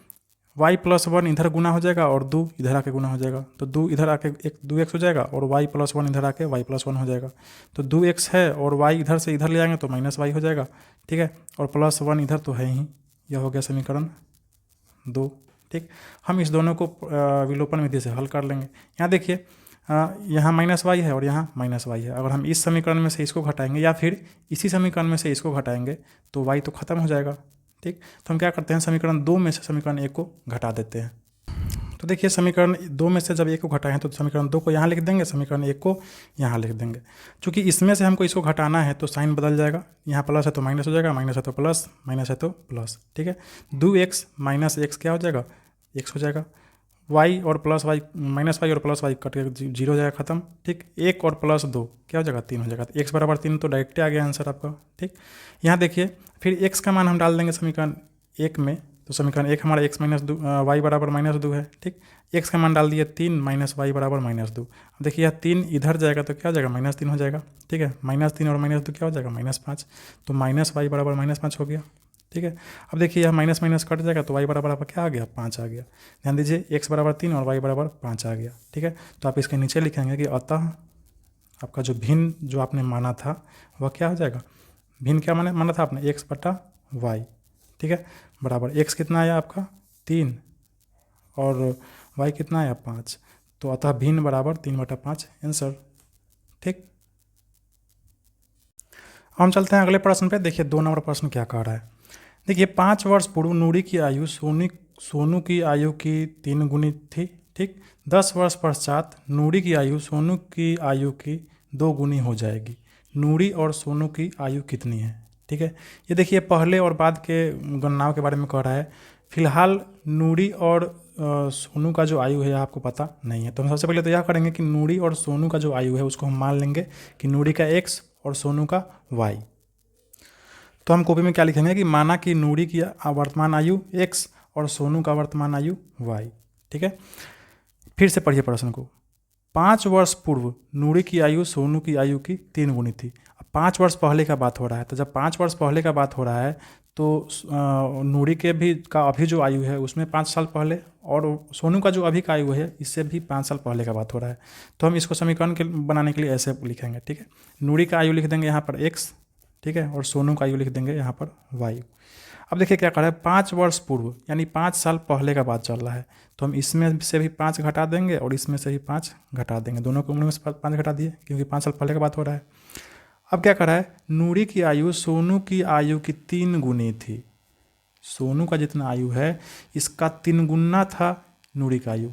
y + 1 इधर गुना हो जाएगा और 2 इधर आके गुना हो जाएगा, तो 2 इधर आके 2x हो जाएगा और y + 1 इधर आके y + 1 हो जाएगा। तो 2x है और y इधर से इधर ले जाएंगे तो -y हो जाएगा। ठीक है, और +1 इधर तो है ही, यह हो गया समीकरण 2। ठीक, हम इस दोनों को विलोपन विधि से हल कर लेंगे। यहाँ देखिए यहाँ -y है और यहाँ -y है। अगर हम इस समीकरण में से इसको घटाएंगे या फिर इसी समीकरण में से इसको घटाएंगे तो y तो खत्म हो जाएगा। ठीक, तो हम क्या करते हैं, समीकरण 2 में से समीकरण 1 को घटा देते हैं। तो देखिए समीकरण 2 में से जब 1 को घटाएं तो समीकरण 2 को यहाँ लिख देंगे, समीकरण 1 को यहाँ लिख देंगे। चूँकि इसमें से हमको इसको घटाना है तो साइन बदल जाएगा, यहाँ प्लस है तो माइनस हो जाएगा, माइनस है तो प्लस, माइनस है तो प्लस। ठीक है, 2x - x क्या हो जाएगा, x हो जाएगा। y और +y -y और +y कट के 0 हो जाएगा, खत्म। ठीक, 1 और +2 क्या हो जाएगा, 3 हो जाएगा। x = 3 तो डायरेक्ट आ गया आंसर आपका। ठीक, यहाँ देखिए फिर x का मान हम डाल देंगे समीकरण 1 में, तो समीकरण 1 हमारा x - y = -2 है। ठीक, x का मान डाल दिए 3 - y = -2। अब देखिए यह 3 इधर जाएगा तो क्या हो जाएगा, -3 हो जाएगा। ठीक है, -3 और -2 क्या हो जाएगा, -5, तो -y = -5 हो गया। ठीक है, अब देखिए यह माइनस माइनस कट जाएगा तो y बराबर आपका क्या आ गया, 5 आ गया। ध्यान दीजिए x = 3 और y = 5 आ गया। ठीक है, तो आप इसके नीचे लिखेंगे कि अतः आपका जो भिन्न जो आपने माना था वह क्या हो जाएगा, भिन्न क्या माना था आपने, x/y। ठीक है, बराबर x कितना आया आपका 3 और y कितना आया 5, तो अतः भिन्न बराबर 3/5 आंसर। ठीक, हम चलते हैं अगले प्रश्न पे। देखिए 2 नंबर प्रश्न क्या कह रहा है। देखिए 5 वर्ष पूर्व नूरी की आयु सोनू की आयु की 3 गुनी थी। ठीक, 10 वर्ष पश्चात नूरी की आयु सोनू की आयु की 2 गुनी हो जाएगी। नूरी और सोनू की आयु कितनी है। ठीक है, ये देखिए पहले और बाद के गणनाओं के बारे में कह रहा है। फिलहाल नूरी और सोनू का जो आयु है आपको पता नहीं है, तो हम सबसे पहले तो यह करेंगे कि नूरी और सोनू का जो आयु है उसको हम मान लेंगे कि नूरी का x और सोनू का y। तो हम कॉपी में क्या लिखेंगे कि माना कि नूरी की वर्तमान आयु x और सोनू का वर्तमान आयु y। ठीक है, फिर से पढ़िए प्रश्न को। 5 वर्ष पूर्व नूरी की आयु सोनू की आयु की 3 गुनी थी। अब 5 वर्ष पहले का बात हो रहा है, तो जब 5 वर्ष पहले का बात हो रहा है तो नूरी के भी का अभी जो आयु है उसमें 5 साल पहले, और सोनू का जो अभी का आयु है इससे भी 5 साल पहले का बात हो रहा है। तो हम इसको समीकरण के बनाने के लिए ऐसे लिखेंगे। ठीक है, नूरी का आयु लिख देंगे यहाँ पर x, ठीक है, और सोनू का आयु लिख देंगे यहाँ पर y। अब देखिए क्या कर रहा है, 5 वर्ष पूर्व यानी 5 साल पहले का बात चल रहा है, तो हम इसमें से भी 5 घटा देंगे और इसमें से भी 5 घटा देंगे। दोनों की उम्र में से 5 घटा दिए क्योंकि 5 साल पहले का बात हो रहा है। अब क्या कर रहा है, नूरी की आयु सोनू की आयु की 3 गुनी थी। सोनू का जितना आयु है इसका 3 गुना था नूरी का आयु।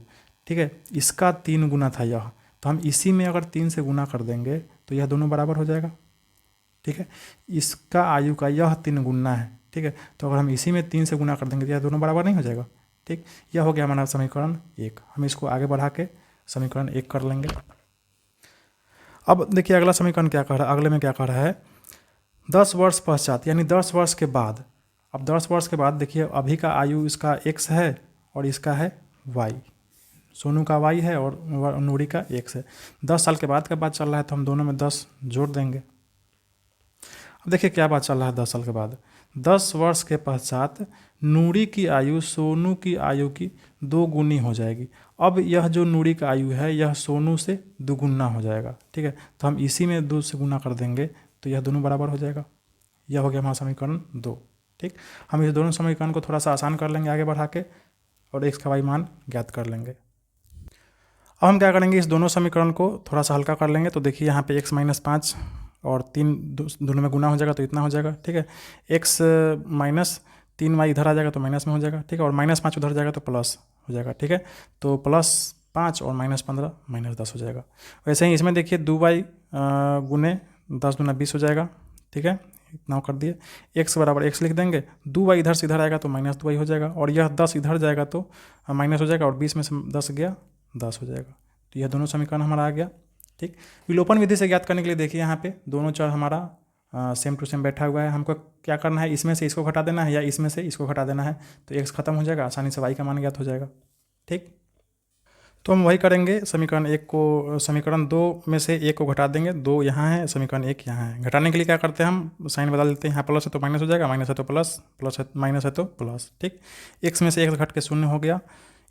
ठीक है, इसका 3 गुना था यह, तो हम इसी में अगर 3 से गुना कर देंगे तो यह दोनों बराबर हो जाएगा। ठीक है, इसका आयु का यह 3 गुना है। ठीक है, तो अगर हम इसी में 3 से गुना कर देंगे तो यह दोनों बराबर नहीं हो जाएगा। ठीक, यह हो गया हमारा समीकरण 1। हम इसको आगे बढ़ा के समीकरण 1 कर लेंगे। अब देखिए अगला समीकरण क्या कह रहा है, अगले में क्या कह रहा है, 10 वर्ष पश्चात यानी 10 वर्ष के बाद। अब 10 वर्ष के बाद देखिए अभी का आयु इसका x है और इसका है y। सोनू का y है और नूरी का x है। 10 साल के बाद का बात चल रहा है तो हम दोनों में 10 जोड़ देंगे। अब देखिए क्या बात चल रहा है, 10 साल के बाद 10 वर्ष के पश्चात नूरी की आयु सोनू की आयु की 2 गुनी हो जाएगी। अब यह जो नूरी का आयु है यह सोनू से 2 गुना हो जाएगा। ठीक है, तो हम इसी में 2 से गुना कर देंगे तो यह दोनों बराबर हो जाएगा। यह हो गया हमारा समीकरण 2। ठीक, हम इस दोनों समीकरण को थोड़ा सा आसान कर लेंगे आगे बढ़ा के और x का y मान ज्ञात कर लेंगे। अब हम क्या करेंगे, इस दोनों समीकरण को थोड़ा सा हल्का कर लेंगे। तो देखिए यहाँ पे x - 5 और 3 दोनों में गुना हो जाएगा तो इतना हो जाएगा। ठीक है, x - 3y इधर आ जाएगा तो माइनस में हो जाएगा। ठीक है, और -5 उधर जाएगा तो प्लस हो जाएगा। ठीक है, तो +5 और -15 -10 हो जाएगा। वैसे ही इसमें देखिए 2y गुने 10 दूना 20 हो जाएगा। ठीक है, इतना कर दिए, x बराबर x लिख देंगे, 2y इधर से इधर आएगा तो -2y हो जाएगा, और यह 10 इधर जाएगा तो माइनस हो जाएगा, और 20 में से 10 गया 10 हो जाएगा। तो यह दोनों समीकरण हमारा आ गया। ठीक, विलोपन विधि से ज्ञात करने के लिए देखिए यहाँ पे दोनों चर हमारा सेम टू सेम बैठा हुआ है। हमको क्या करना है, इसमें से इसको घटा देना है या इसमें से इसको घटा देना है, तो x खत्म हो जाएगा, आसानी से y का मान ज्ञात हो जाएगा। ठीक, तो हम वही करेंगे, समीकरण 1 को समीकरण 2 में से 1 को घटा देंगे, 2 यहाँ है, समीकरण 1 यहाँ है। घटाने के लिए क्या करते हैं, हम साइन बदल देते हैं, यहाँ प्लस है तो माइनस हो जाएगा, माइनस है तो प्लस, प्लस है माइनस है तो प्लस। ठीक, x में से 1 घट के 0 हो गया।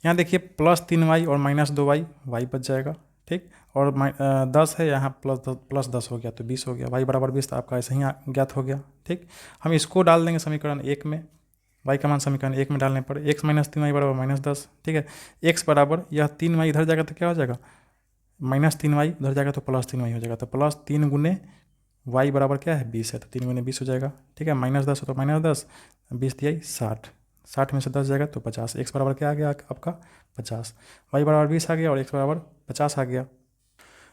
यहाँ देखिए +3y और -2y, y बच जाएगा। ठीक, और 10 है, यहाँ +10 हो गया तो 20 हो गया, y बराबर 20, तो आपका ऐसे ही ज्ञात हो गया। ठीक, हम इसको डाल देंगे समीकरण 1 में, y का मान समीकरण 1 में डालने पर x - 3y बराबर -10। ठीक है, x बराबर यह 3y इधर जाएगा तो क्या हो जाएगा, -3y उधर जाएगा तो +3y हो जाएगा, तो +3 गुने y बराबर क्या है 20 है, तो 3 गुने 20 हो जाएगा। ठीक है, -10 हो तो -10, 20 दिया 60, 60 में से 10 जाएगा तो 50। x बराबर क्या आ गया आपका 50, y बराबर 20 आ गया और x बराबर 50 आ गया।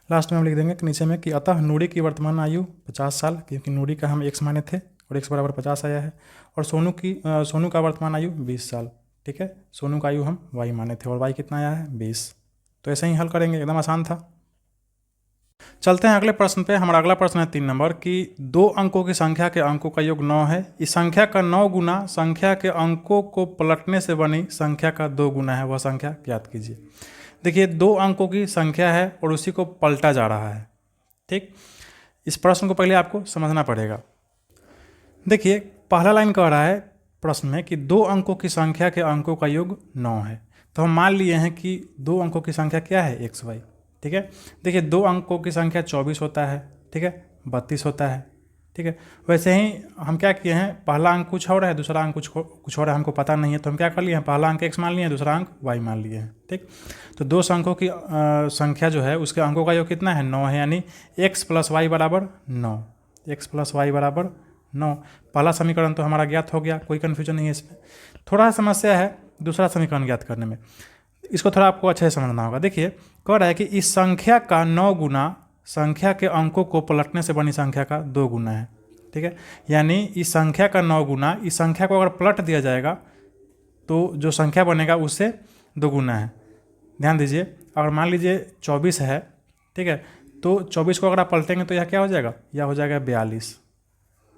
लास्ट में हम लिख देंगे कि नीचे में कि अतः नूरी की वर्तमान आयु 50 साल, क्योंकि नूरी का हम x माने थे और x बराबर 50 आया है, और सोनू का वर्तमान आयु 20 साल। ठीक है, सोनू का आयु हम y माने थे और y कितना आया है 20। तो ऐसे ही हल करेंगे, एकदम आसान था। चलते हैं अगले प्रश्न पे। हमारा अगला प्रश्न है 3 नंबर कि 2 अंकों की संख्या के अंकों का योग 9 है। इस संख्या का 9 गुना संख्या के अंकों को पलटने से बनी संख्या का 2 गुना है, वह संख्या ज्ञात कीजिए। देखिए 2 अंकों की संख्या है और उसी को पलटा जा रहा है। ठीक, इस प्रश्न को पहले आपको समझना पड़ेगा। देखिए पहला लाइन कह रहा है प्रश्न में कि 2 अंकों की संख्या के अंकों का योग 9 है, तो हम मान लिए हैं कि 2 अंकों की संख्या क्या है xy। ठीक है, देखिए 2 अंकों की संख्या 24 होता है, ठीक है, 32 होता है। ठीक है, वैसे ही हम क्या किए हैं, पहला अंक कुछ और है, दूसरा अंक कुछ और है, हमको पता नहीं है, तो हम क्या कर लिए हैं, पहला अंक x मान लिए हैं, दूसरा अंक y मान लिए हैं। ठीक, तो 2 अंकों की संख्या जो है उसके अंकों का योग कितना है 9 है, यानी x + y बराबर 9, x + y बराबर 9। पहला समीकरण तो हमारा ज्ञात हो गया, कोई कन्फ्यूजन नहीं है इसमें। थोड़ा समस्या है दूसरा समीकरण ज्ञात करने में, इसको थोड़ा आपको अच्छे से समझना होगा। देखिए कह रहा है कि इस संख्या का 9 गुना संख्या के अंकों को पलटने से बनी संख्या का 2 गुना है। ठीक है, यानी इस संख्या का 9 गुना इस संख्या को अगर पलट दिया जाएगा तो जो संख्या बनेगा उससे 2 गुना है। ध्यान दीजिए, अगर मान लीजिए 24 है, ठीक है, तो 24 को अगर आप पलटेंगे तो यह क्या हो जाएगा, यह हो जाएगा 42।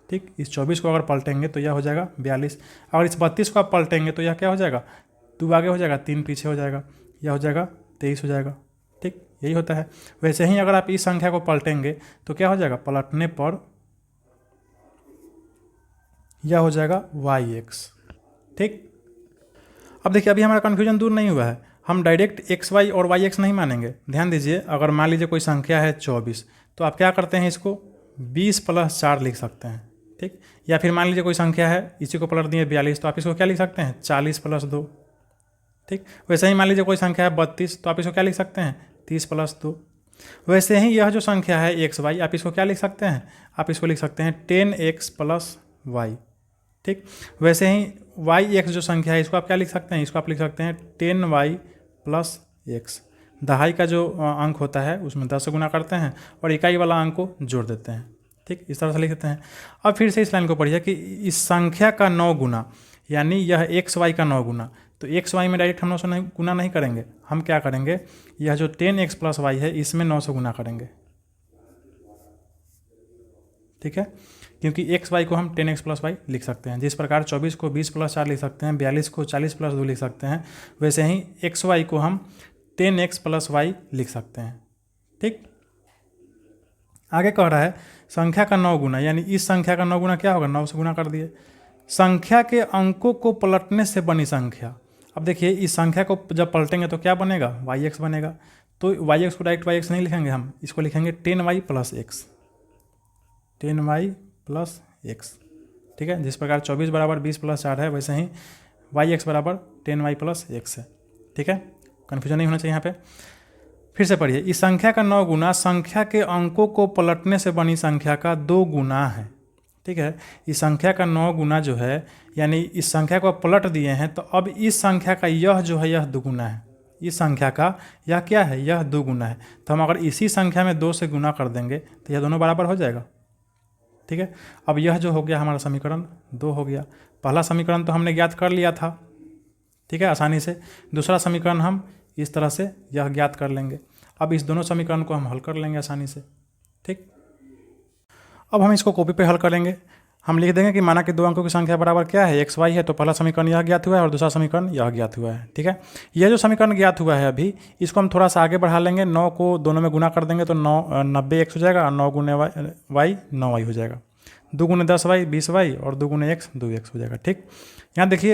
ठीक, इस 24 को अगर पलटेंगे तो यह हो जाएगा 42। अगर इस 32 को आप पलटेंगे तो यह क्या हो जाएगा, 2 आगे हो जाएगा, 3 पीछे हो जाएगा, यह हो जाएगा 23 हो जाएगा। ठीक, यही होता है। वैसे ही अगर आप इस संख्या को पलटेंगे तो क्या हो जाएगा, पलटने पर यह हो जाएगा yx। ठीक, अब देखिए अभी हमारा कन्फ्यूजन दूर नहीं हुआ है, हम डायरेक्ट xy और yx नहीं मानेंगे। ध्यान दीजिए, अगर मान लीजिए कोई संख्या है 24 तो आप क्या करते हैं, इसको 20 + 4 लिख सकते हैं। ठीक, या फिर मान लीजिए कोई संख्या है, इसी को पलट दिए 42 तो आप इसको क्या लिख सकते हैं, 40 + 2। ठीक, वैसे ही मान लीजिए कोई संख्या है 32 तो आप इसको क्या लिख सकते हैं, 30 + 2। वैसे ही यह जो संख्या है xy, आप इसको क्या लिख सकते हैं, आप इसको लिख सकते हैं 10x + y। ठीक, वैसे ही yx जो संख्या है इसको आप क्या लिख सकते हैं, इसको आप लिख सकते हैं 10y + x। दहाई का जो अंक होता है उसमें 10 से गुना करते हैं और इकाई वाला अंक को जोड़ देते हैं। ठीक, इस तरह से लिख देते हैं। अब फिर से इस लाइन को पढ़िए कि इस संख्या का 9 गुना, यानी यह xy का 9 गुना, तो xy में डायरेक्ट हम 9 से गुना नहीं करेंगे, हम क्या करेंगे, यह जो 10x + y है इसमें 9 से गुना करेंगे। ठीक है, क्योंकि xy को हम 10x + y लिख सकते हैं। जिस प्रकार 24 को 20 + 4 लिख सकते हैं, 42 को 40 + 2 लिख सकते हैं, वैसे ही xy को हम 10x + y लिख सकते हैं। ठीक, आगे कह रहा है संख्या का 9 गुना, यानी इस संख्या का 9 गुना क्या होगा, 9 से गुना कर दिए। संख्या के अंकों को पलटने से बनी संख्या। अब देखिए इस संख्या को जब पलटेंगे तो क्या बनेगा, yx बनेगा। तो yx को डायरेक्ट yx नहीं लिखेंगे, हम इसको लिखेंगे 10y + x, 10y + x। ठीक है, जिस प्रकार 24 = 20 + 4 है, वैसे ही yx = 10y + x है। ठीक है, कन्फ्यूजन नहीं होना चाहिए यहाँ पे। फिर से पढ़िए, इस संख्या का 9 गुना संख्या के अंकों को पलटने से बनी संख्या का 2 गुना है। ठीक है, इस संख्या का 9 गुना जो है, यानी इस संख्या को पलट दिए हैं, तो अब इस संख्या का यह जो है यह 2 गुना है। इस संख्या का यह क्या है, यह 2 गुना है। तो हम अगर इसी संख्या में 2 से गुना कर देंगे तो यह दोनों बराबर हो जाएगा। ठीक है, अब यह जो हो गया हमारा समीकरण 2 हो गया। पहला समीकरण तो हमने ज्ञात कर लिया था, ठीक है, आसानी से। दूसरा समीकरण हम इस तरह से यह ज्ञात कर लेंगे। अब इस दोनों समीकरण को हम हल कर लेंगे आसानी से। ठीक, अब हम इसको कॉपी पे हल करेंगे। हम लिख देंगे कि माना कि 2 अंकों की संख्या बराबर क्या है, xy है, तो पहला समीकरण यह ज्ञात हुआ है और दूसरा समीकरण यह ज्ञात हुआ है। ठीक है, यह जो समीकरण ज्ञात हुआ है अभी, इसको हम थोड़ा सा आगे बढ़ा लेंगे। 9 को दोनों में गुना कर देंगे तो 90x हो जाएगा और 9 गुने y 9y हो जाएगा। 2 गुने 10y 20y और 2 गुने x 2x हो जाएगा। ठीक, यहाँ देखिए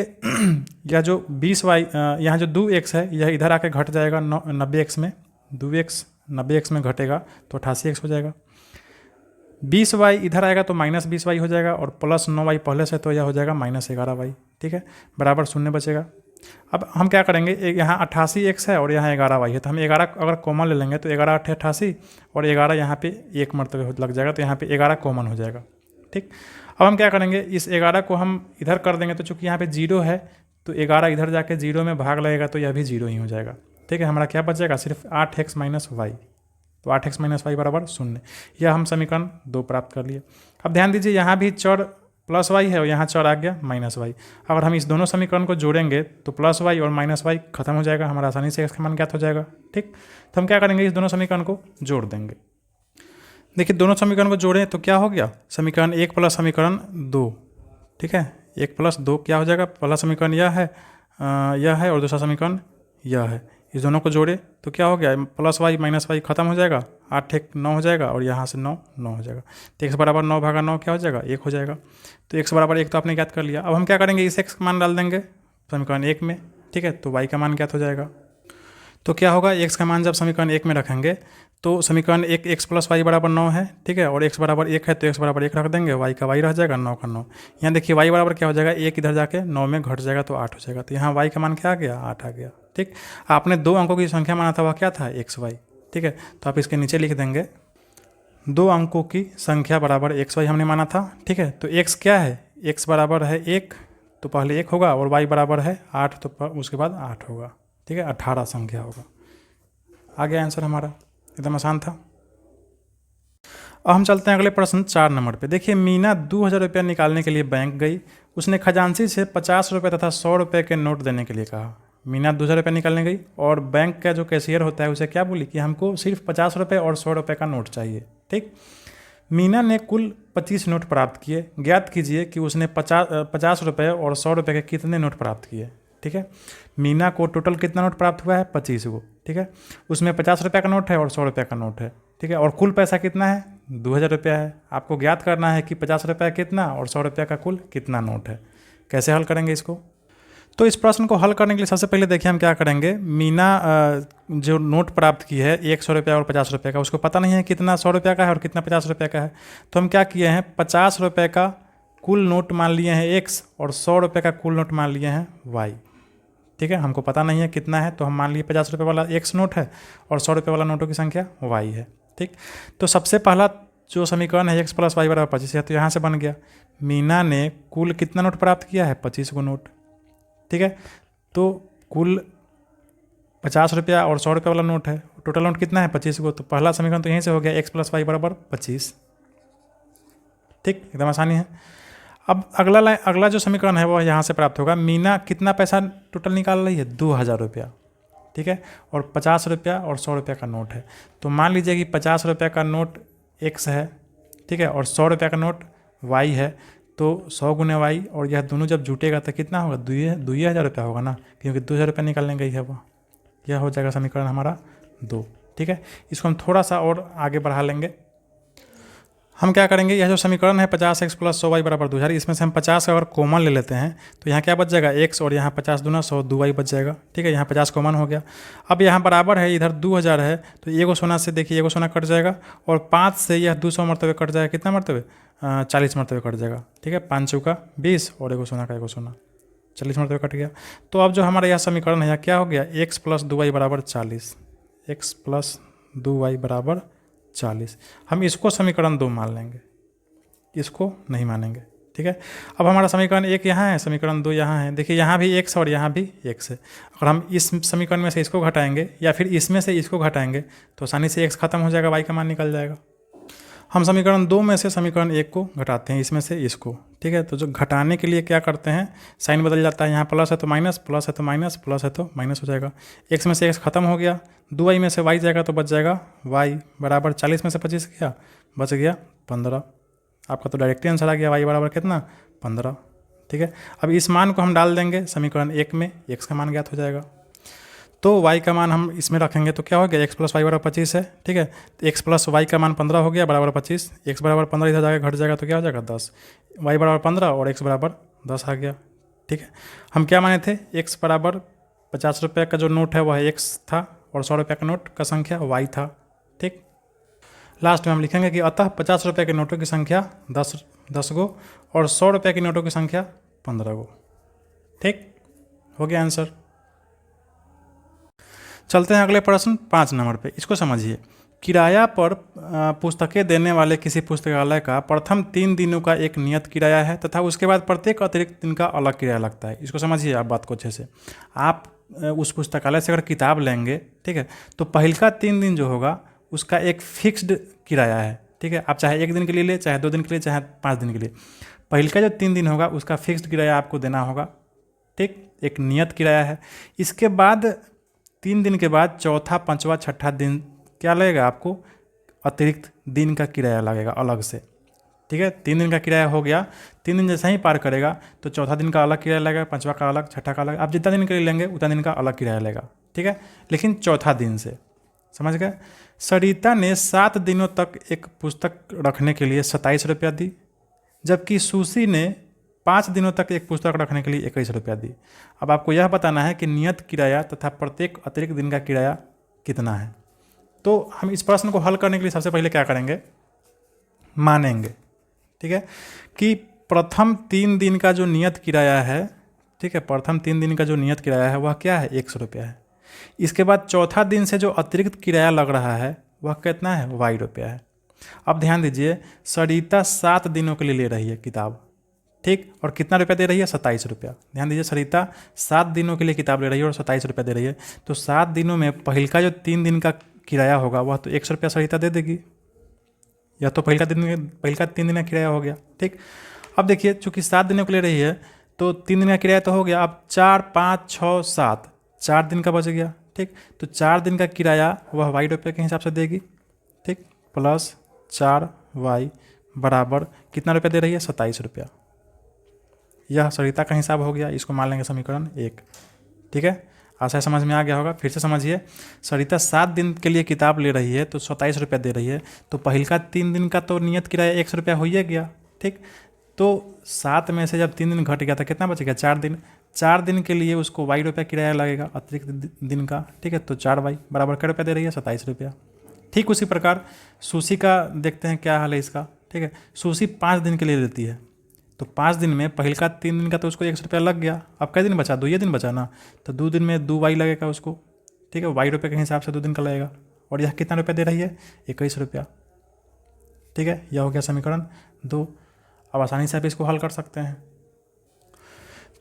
यह जो 20y, यहाँ जो 2x है यह इधर आके घट जाएगा 90x में, 2x 90x में घटेगा तो 88x हो जाएगा। 20y इधर आएगा तो -20y हो जाएगा और प्लस 9y पहले से तो यह हो जाएगा -11y। ठीक है, बराबर 0 बचेगा। अब हम क्या करेंगे, यहाँ 88x है और यहाँ 11y है, तो हम 11 अगर कॉमन ले लेंगे तो 11 × 8 = 88 और 11 यहाँ पे एक मरतबे लग जाएगा, तो यहाँ पे 11 कॉमन हो जाएगा। ठीक, अब हम क्या करेंगे, इस 11 को हम इधर कर देंगे, तो चूंकि यहाँ पे 0 है तो 11 इधर जाके 0 में भाग लगेगा तो यह भी 0 ही हो जाएगा। ठीक है, हमारा क्या बचेगा, सिर्फ 8x - y, तो 8x - y = 0। यह हम समीकरण 2 प्राप्त कर लिए। अब ध्यान दीजिए, यहाँ भी चर +y है और यहाँ चर आ गया -y। अगर हम इस दोनों समीकरण को जोड़ेंगे तो +y और -y खत्म हो जाएगा, हमारा आसानी से x का मान ज्ञात हो जाएगा। ठीक, तो हम क्या करेंगे, इस दोनों समीकरण को जोड़ देंगे। देखिए दोनों समीकरण को जोड़ें तो क्या हो गया, समीकरण 1 + समीकरण 2। ठीक है, 1 + 2 क्या हो जाएगा, पहला समीकरण यह है और दूसरा समीकरण यह है। इस दोनों को जोड़े तो क्या हो गया, +y -y खत्म हो जाएगा, 8 × 9 हो जाएगा और यहाँ से 9 9 हो जाएगा। तो x = 9/9 क्या हो जाएगा, 1 हो जाएगा। तो x = 1 तो आपने ज्ञात कर लिया। अब हम क्या करेंगे, इस x का मान डाल देंगे समीकरण 1 में। ठीक है, तो y का मान ज्ञात हो जाएगा। तो क्या होगा, x का मान जब समीकरण 1 में रखेंगे तो समीकरण 1 x + y = 9 है। ठीक है, और x = 1 है तो x = 1 रख देंगे, y का y रह जाएगा, 9 का 9। यहाँ देखिए y बराबर क्या हो जाएगा, 1 इधर जाके 9 में घट जाएगा तो 8 हो जाएगा। तो यहाँ y का मान क्या आ गया, 8 आ गया। ठीक, आपने 2 अंकों की संख्या माना था, वह क्या था, xy। ठीक है, तो आप इसके नीचे लिख देंगे 2 अंकों की संख्या बराबर xy हमने माना था। ठीक है, तो x क्या है, x बराबर है 1 तो पहले 1 होगा और y बराबर है 8 तो उसके बाद 8 होगा। ठीक है, 18 संख्या होगा। आ गया आंसर हमारा, एकदम आसान था। अब हम चलते हैं अगले प्रश्न 4 नंबर पे। देखिए, मीना 2000 रुपया निकालने के लिए बैंक गई। उसने खजांची से 50 रुपये तथा 100 रुपये के नोट देने के लिए कहा। मीना 2000 रुपया निकालने गई और बैंक का जो कैशियर होता है उसे क्या बोली कि हमको सिर्फ 50 रुपये और 100 रुपये का नोट चाहिए। ठीक, मीना ने कुल 25 नोट प्राप्त किए। ज्ञात कीजिए कि उसने 50 रुपये और 100 रुपये के कितने नोट प्राप्त किए। ठीक है, मीना को टोटल कितना नोट प्राप्त हुआ है? 25 को। ठीक है, उसमें 50 रुपये का नोट है और 100 रुपये का नोट है। ठीक है, और कुल पैसा कितना है? 2000 रुपया है। आपको ज्ञात करना है कि 50 रुपया कितना और 100 रुपया का कुल कितना नोट है। कैसे हल करेंगे इसको? तो इस प्रश्न को हल करने के लिए सबसे पहले देखिए हम क्या करेंगे। मीना जो नोट प्राप्त की है 100 रुपया और 50 रुपये का, उसको पता नहीं है कितना 100 रुपया का है और कितना 50 रुपये का है। तो हम क्या किए हैं, 50 रुपये का कुल नोट मान लिए हैं x और 100 रुपये का कुल नोट मान लिए हैं y। ठीक है, हमको पता नहीं है कितना है, तो हम मान लिए 50 रुपये वाला x नोट है और 100 रुपये वाला नोटों की संख्या y है। ठीक, तो सबसे पहला जो समीकरण है x + y = 25 है, तो यहाँ से बन गया मीना ने कुल कितना नोट प्राप्त किया है? 25 को नोट। ठीक है, तो कुल 50 रुपया और 100 रुपये वाला नोट है, टोटल नोट कितना है? 25 को। तो पहला समीकरण तो यहीं से हो गया x + y = 25। ठीक, एकदम आसानी है। अब अगला जो समीकरण है वो यहाँ से प्राप्त होगा। मीना कितना पैसा टोटल निकाल रही है? 2000 रुपया। ठीक है, और 50 रुपया और 100 रुपया का नोट है। तो मान लीजिए कि 50 रुपया का नोट x है, ठीक है, और 100 रुपया का नोट y है। तो 100 × y और यह दोनों जब जुटेगा तो कितना होगा? 2000 रुपया होगा ना, क्योंकि 2000 रुपया निकालने गई है वो। यह हो जाएगा समीकरण हमारा 2। ठीक है, इसको हम थोड़ा सा और आगे बढ़ा लेंगे। हम क्या करेंगे, यह जो समीकरण है 50x + 100y = 2000, इसमें से हम 50 का अगर कॉमन ले लेते हैं तो यहाँ क्या बच जाएगा? x और यहाँ 50 दूना 100 2y बच जाएगा। ठीक है, यहाँ 50 कॉमन हो गया। अब यहाँ बराबर है, इधर 2000 है, तो एगो सोना से देखिए एगो सोना कट जाएगा और 5 से यह 200 मरतबे कट जाएगा। कितना मरतबे? 40 मरतबे कट जाएगा। ठीक है, 5 चौका 20 और एगो सोना का एगो सोना 40 मरतबे कट गया। तो अब जो हमारा यह समीकरण है क्या हो गया? x + 2y = 40। x + 2y = 40। हम इसको समीकरण 2 मान लेंगे, इसको नहीं मानेंगे। ठीक है, अब हमारा समीकरण 1 यहाँ है, समीकरण 2 यहाँ है। देखिए यहाँ भी x और यहाँ भी x है। अगर हम इस समीकरण में से इसको घटाएंगे या फिर इसमें से इसको घटाएंगे तो आसानी से x खत्म हो जाएगा, y का मान निकल जाएगा। हम समीकरण 2 में से समीकरण 1 को घटाते हैं, इसमें से इसको। ठीक है, तो जो घटाने के लिए क्या करते हैं, साइन बदल जाता है। यहाँ प्लस है तो माइनस, प्लस है तो माइनस, प्लस है तो माइनस हो जाएगा। x में से x खत्म हो गया, 2y में से y जाएगा तो बच जाएगा y = 40 में से 25 गया, बच गया 15। आपका तो डायरेक्टली आंसर आ गया, y बराबर कितना? 15। ठीक है, अब इस मान को हम डाल देंगे समीकरण 1 में, x का मान ज्ञात हो जाएगा। तो y का मान हम इसमें रखेंगे तो क्या हो गया? x + y = 25 है। ठीक है, तो x + y का मान 15 हो गया बराबर 25। x = 15 इधर जाकर घट जाएगा तो क्या हो जाएगा? 10। y = 15 और x = 10 आ गया। ठीक है, हम क्या माने थे? x = 50 रुपये का जो नोट है वह x था और 100 रुपये का नोट का संख्या y था। ठीक, लास्ट में हम लिखेंगे कि अतः 50 रुपये के नोटों की संख्या 10 गो और 100 रुपये की नोटों की संख्या 15 गो। ठीक, हो गया आंसर। चलते हैं अगले प्रश्न 5 नंबर पे। इसको समझिए। किराया पर पुस्तकें देने वाले किसी पुस्तकालय का प्रथम 3 दिनों का एक नियत किराया है तथा उसके बाद प्रत्येक अतिरिक्त दिन का अलग किराया लगता है। इसको समझिए आप बात को अच्छे से। आप उस पुस्तकालय से अगर किताब लेंगे, ठीक है, तो पहलका 3 दिन जो होगा उसका एक फिक्स्ड किराया है। ठीक है, आप चाहे 1 दिन के लिए ले, चाहे 2 दिन के लिए, चाहे 5 दिन के लिए, पहलका जो 3 दिन होगा उसका फिक्स्ड किराया आपको देना होगा। ठीक, एक नियत किराया है। इसके बाद 3 दिन के बाद चौथा, पांचवा, छठा दिन क्या लगेगा? आपको अतिरिक्त दिन का किराया लगेगा अलग से। ठीक है, 3 दिन का किराया हो गया। 3 दिन जैसे ही पार करेगा तो चौथा दिन का अलग किराया लगेगा, पांचवा का अलग, छठा का अलग। आप जितना दिन के लिए लेंगे उतना दिन का अलग किराया लेगा। ठीक है, लेकिन चौथा दिन से, समझ गए? सरिता ने 7 दिनों तक एक पुस्तक रखने के लिए 27 रुपया दी, जबकि सुशी ने 5 दिनों तक एक पुस्तक रखने के लिए 21 रुपया दी। अब आपको यह बताना है कि नियत किराया तथा प्रत्येक अतिरिक्त दिन का किराया कितना है। तो हम इस प्रश्न को हल करने के लिए सबसे पहले क्या करेंगे? मानेंगे, ठीक है, कि प्रथम 3 दिन का जो नियत किराया है, ठीक है, प्रथम 3 दिन का जो नियत किराया है वह क्या है? 100 रुपया है। इसके बाद चौथा दिन से जो अतिरिक्त किराया लग रहा है वह कितना है? y रुपया है। अब ध्यान दीजिए, सरिता 7 दिनों के लिए ले रही है किताब, ठीक, और कितना रुपया दे रही है? 27 रुपया। ध्यान दीजिए, सरिता 7 दिनों के लिए किताब ले रही है और 27 रुपया दे रही है। तो 7 दिनों में पहल का जो 3 दिन का किराया होगा वह तो 100 रुपया सरिता दे देगी, यह तो पहिल का 3 दिन का किराया हो गया। ठीक, अब देखिए चूँकि 7 दिनों को ले रही है तो 3 दिन का किराया तो हो गया। अब 4, 5, 6, 7 4 दिन का बच गया। ठीक, तो 4 दिन का किराया वह वाई रुपये के हिसाब से देगी। ठीक, प्लस 4y बराबर कितना रुपया दे रही है? 27 रुपया। यह सरिता का हिसाब हो गया, इसको मान लेंगे समीकरण 1। ठीक है, आशा समझ में आ गया होगा। फिर से समझिए, सरिता 7 दिन के लिए किताब ले रही है तो 27 रुपया दे रही है, तो पहिल का 3 दिन का तो नियत किराया 100 रुपया हो ही गया। ठीक, तो 7 में से जब 3 दिन घट गया तो कितना बच गया? 4 दिन। 4 दिन के लिए उसको वाई रुपया किराया लगेगा अतिरिक्त दिन का। ठीक है, तो 4y बराबर क्या रुपया दे रही है? 27 रुपया। ठीक उसी प्रकार सुशी का देखते हैं क्या हाल है इसका। ठीक है, सुशी 5 दिन के लिए लेती है, तो 5 दिन में पहिल का 3 दिन का तो उसको 100 रुपया लग गया। अब कै दिन बचा? 2 दिन बचा ना, तो 2 दिन में 2y लगेगा उसको। ठीक है, वाई रुपये के हिसाब से 2 दिन का लगेगा। और यह कितना रुपया दे रही है? 21 रुपया। ठीक है, यह हो गया समीकरण 2। अब आसानी से आप इसको हल कर सकते हैं।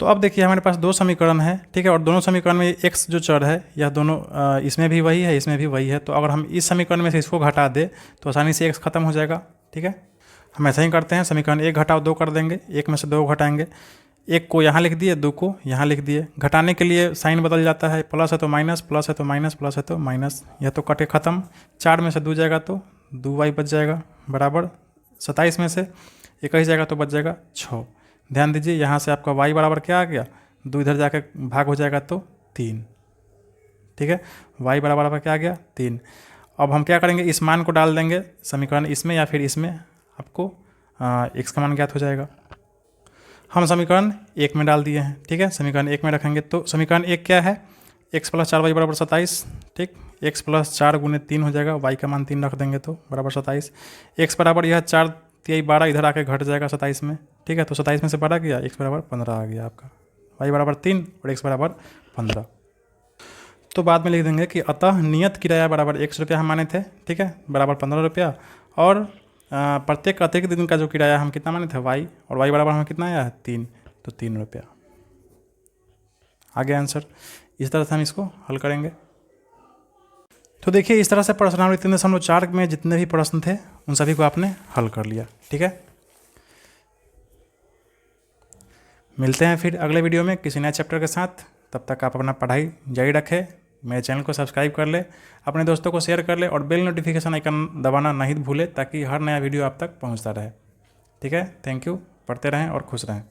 तो अब देखिए हमारे पास 2 समीकरण है। ठीक है, और दोनों समीकरण में x जो चर है यह दोनों इसमें भी वही है, इसमें भी वही है। तो अगर हम इस समीकरण में से इसको घटा दें तो आसानी से x खत्म हो जाएगा। ठीक है, हम ऐसा ही करते हैं, समीकरण 1 घटाओ 2 कर देंगे, 1 में से 2 घटाएंगे, 1 को यहाँ लिख दिए, 2 को यहाँ लिख दिए। घटाने के लिए साइन बदल जाता है, प्लस है तो माइनस, प्लस है तो माइनस, प्लस है तो माइनस। यह तो कटे खत्म। 4 में से 2 जाएगा तो 2y बच जाएगा बराबर 27 में से 21 जाएगा तो बच जाएगा 6। ध्यान दीजिए यहाँ से आपका y बराबर क्या आ गया? 2 इधर जाकर भाग हो जाएगा तो 3। ठीक है, y बराबर आपका क्या आ गया? 3। अब हम क्या करेंगे? इस मान को डाल देंगे समीकरण इसमें या फिर इसमें, आपको x का मान ज्ञात हो जाएगा। हम समीकरण 1 में डाल दिए हैं। ठीक है, समीकरण 1 में रखेंगे तो समीकरण 1 क्या है? x + 4y बराबर 27। ठीक, x + 4 × 3 हो जाएगा, y का मान 3 रख देंगे तो बराबर 27। x बराबर यह 4 3 12 इधर आके घट जाएगा 27 में। ठीक है, तो 27 में से 12 गया, x बराबर 15 आ गया आपका, y बराबर 3 और x बराबर 15। तो बाद में लिख देंगे कि अतः नियत किराया बराबर 100 रुपया हम माने थे। ठीक है, बराबर 15 रुपया, और प्रत्येक अतिरिक्त दिन का जो किराया हम कितना माने थे? y, और y बराबर हमें कितना आया है? 3, तो 3 रुपया आ गया आंसर। इस तरह से हम इसको हल करेंगे। तो देखिए इस तरह से प्रश्नावली 3.4 में जितने भी प्रश्न थे उन सभी को आपने हल कर लिया। ठीक है, मिलते हैं फिर अगले वीडियो में किसी नए चैप्टर के साथ। तब तक आप अपना पढ़ाई जारी रखें, मेरे चैनल को सब्सक्राइब कर ले, अपने दोस्तों को शेयर कर ले और बेल नोटिफिकेशन आइकन दबाना नहीं भूले ताकि हर नया वीडियो आप तक पहुंचता रहे। ठीक है, थैंक यू। पढ़ते रहें और खुश रहें।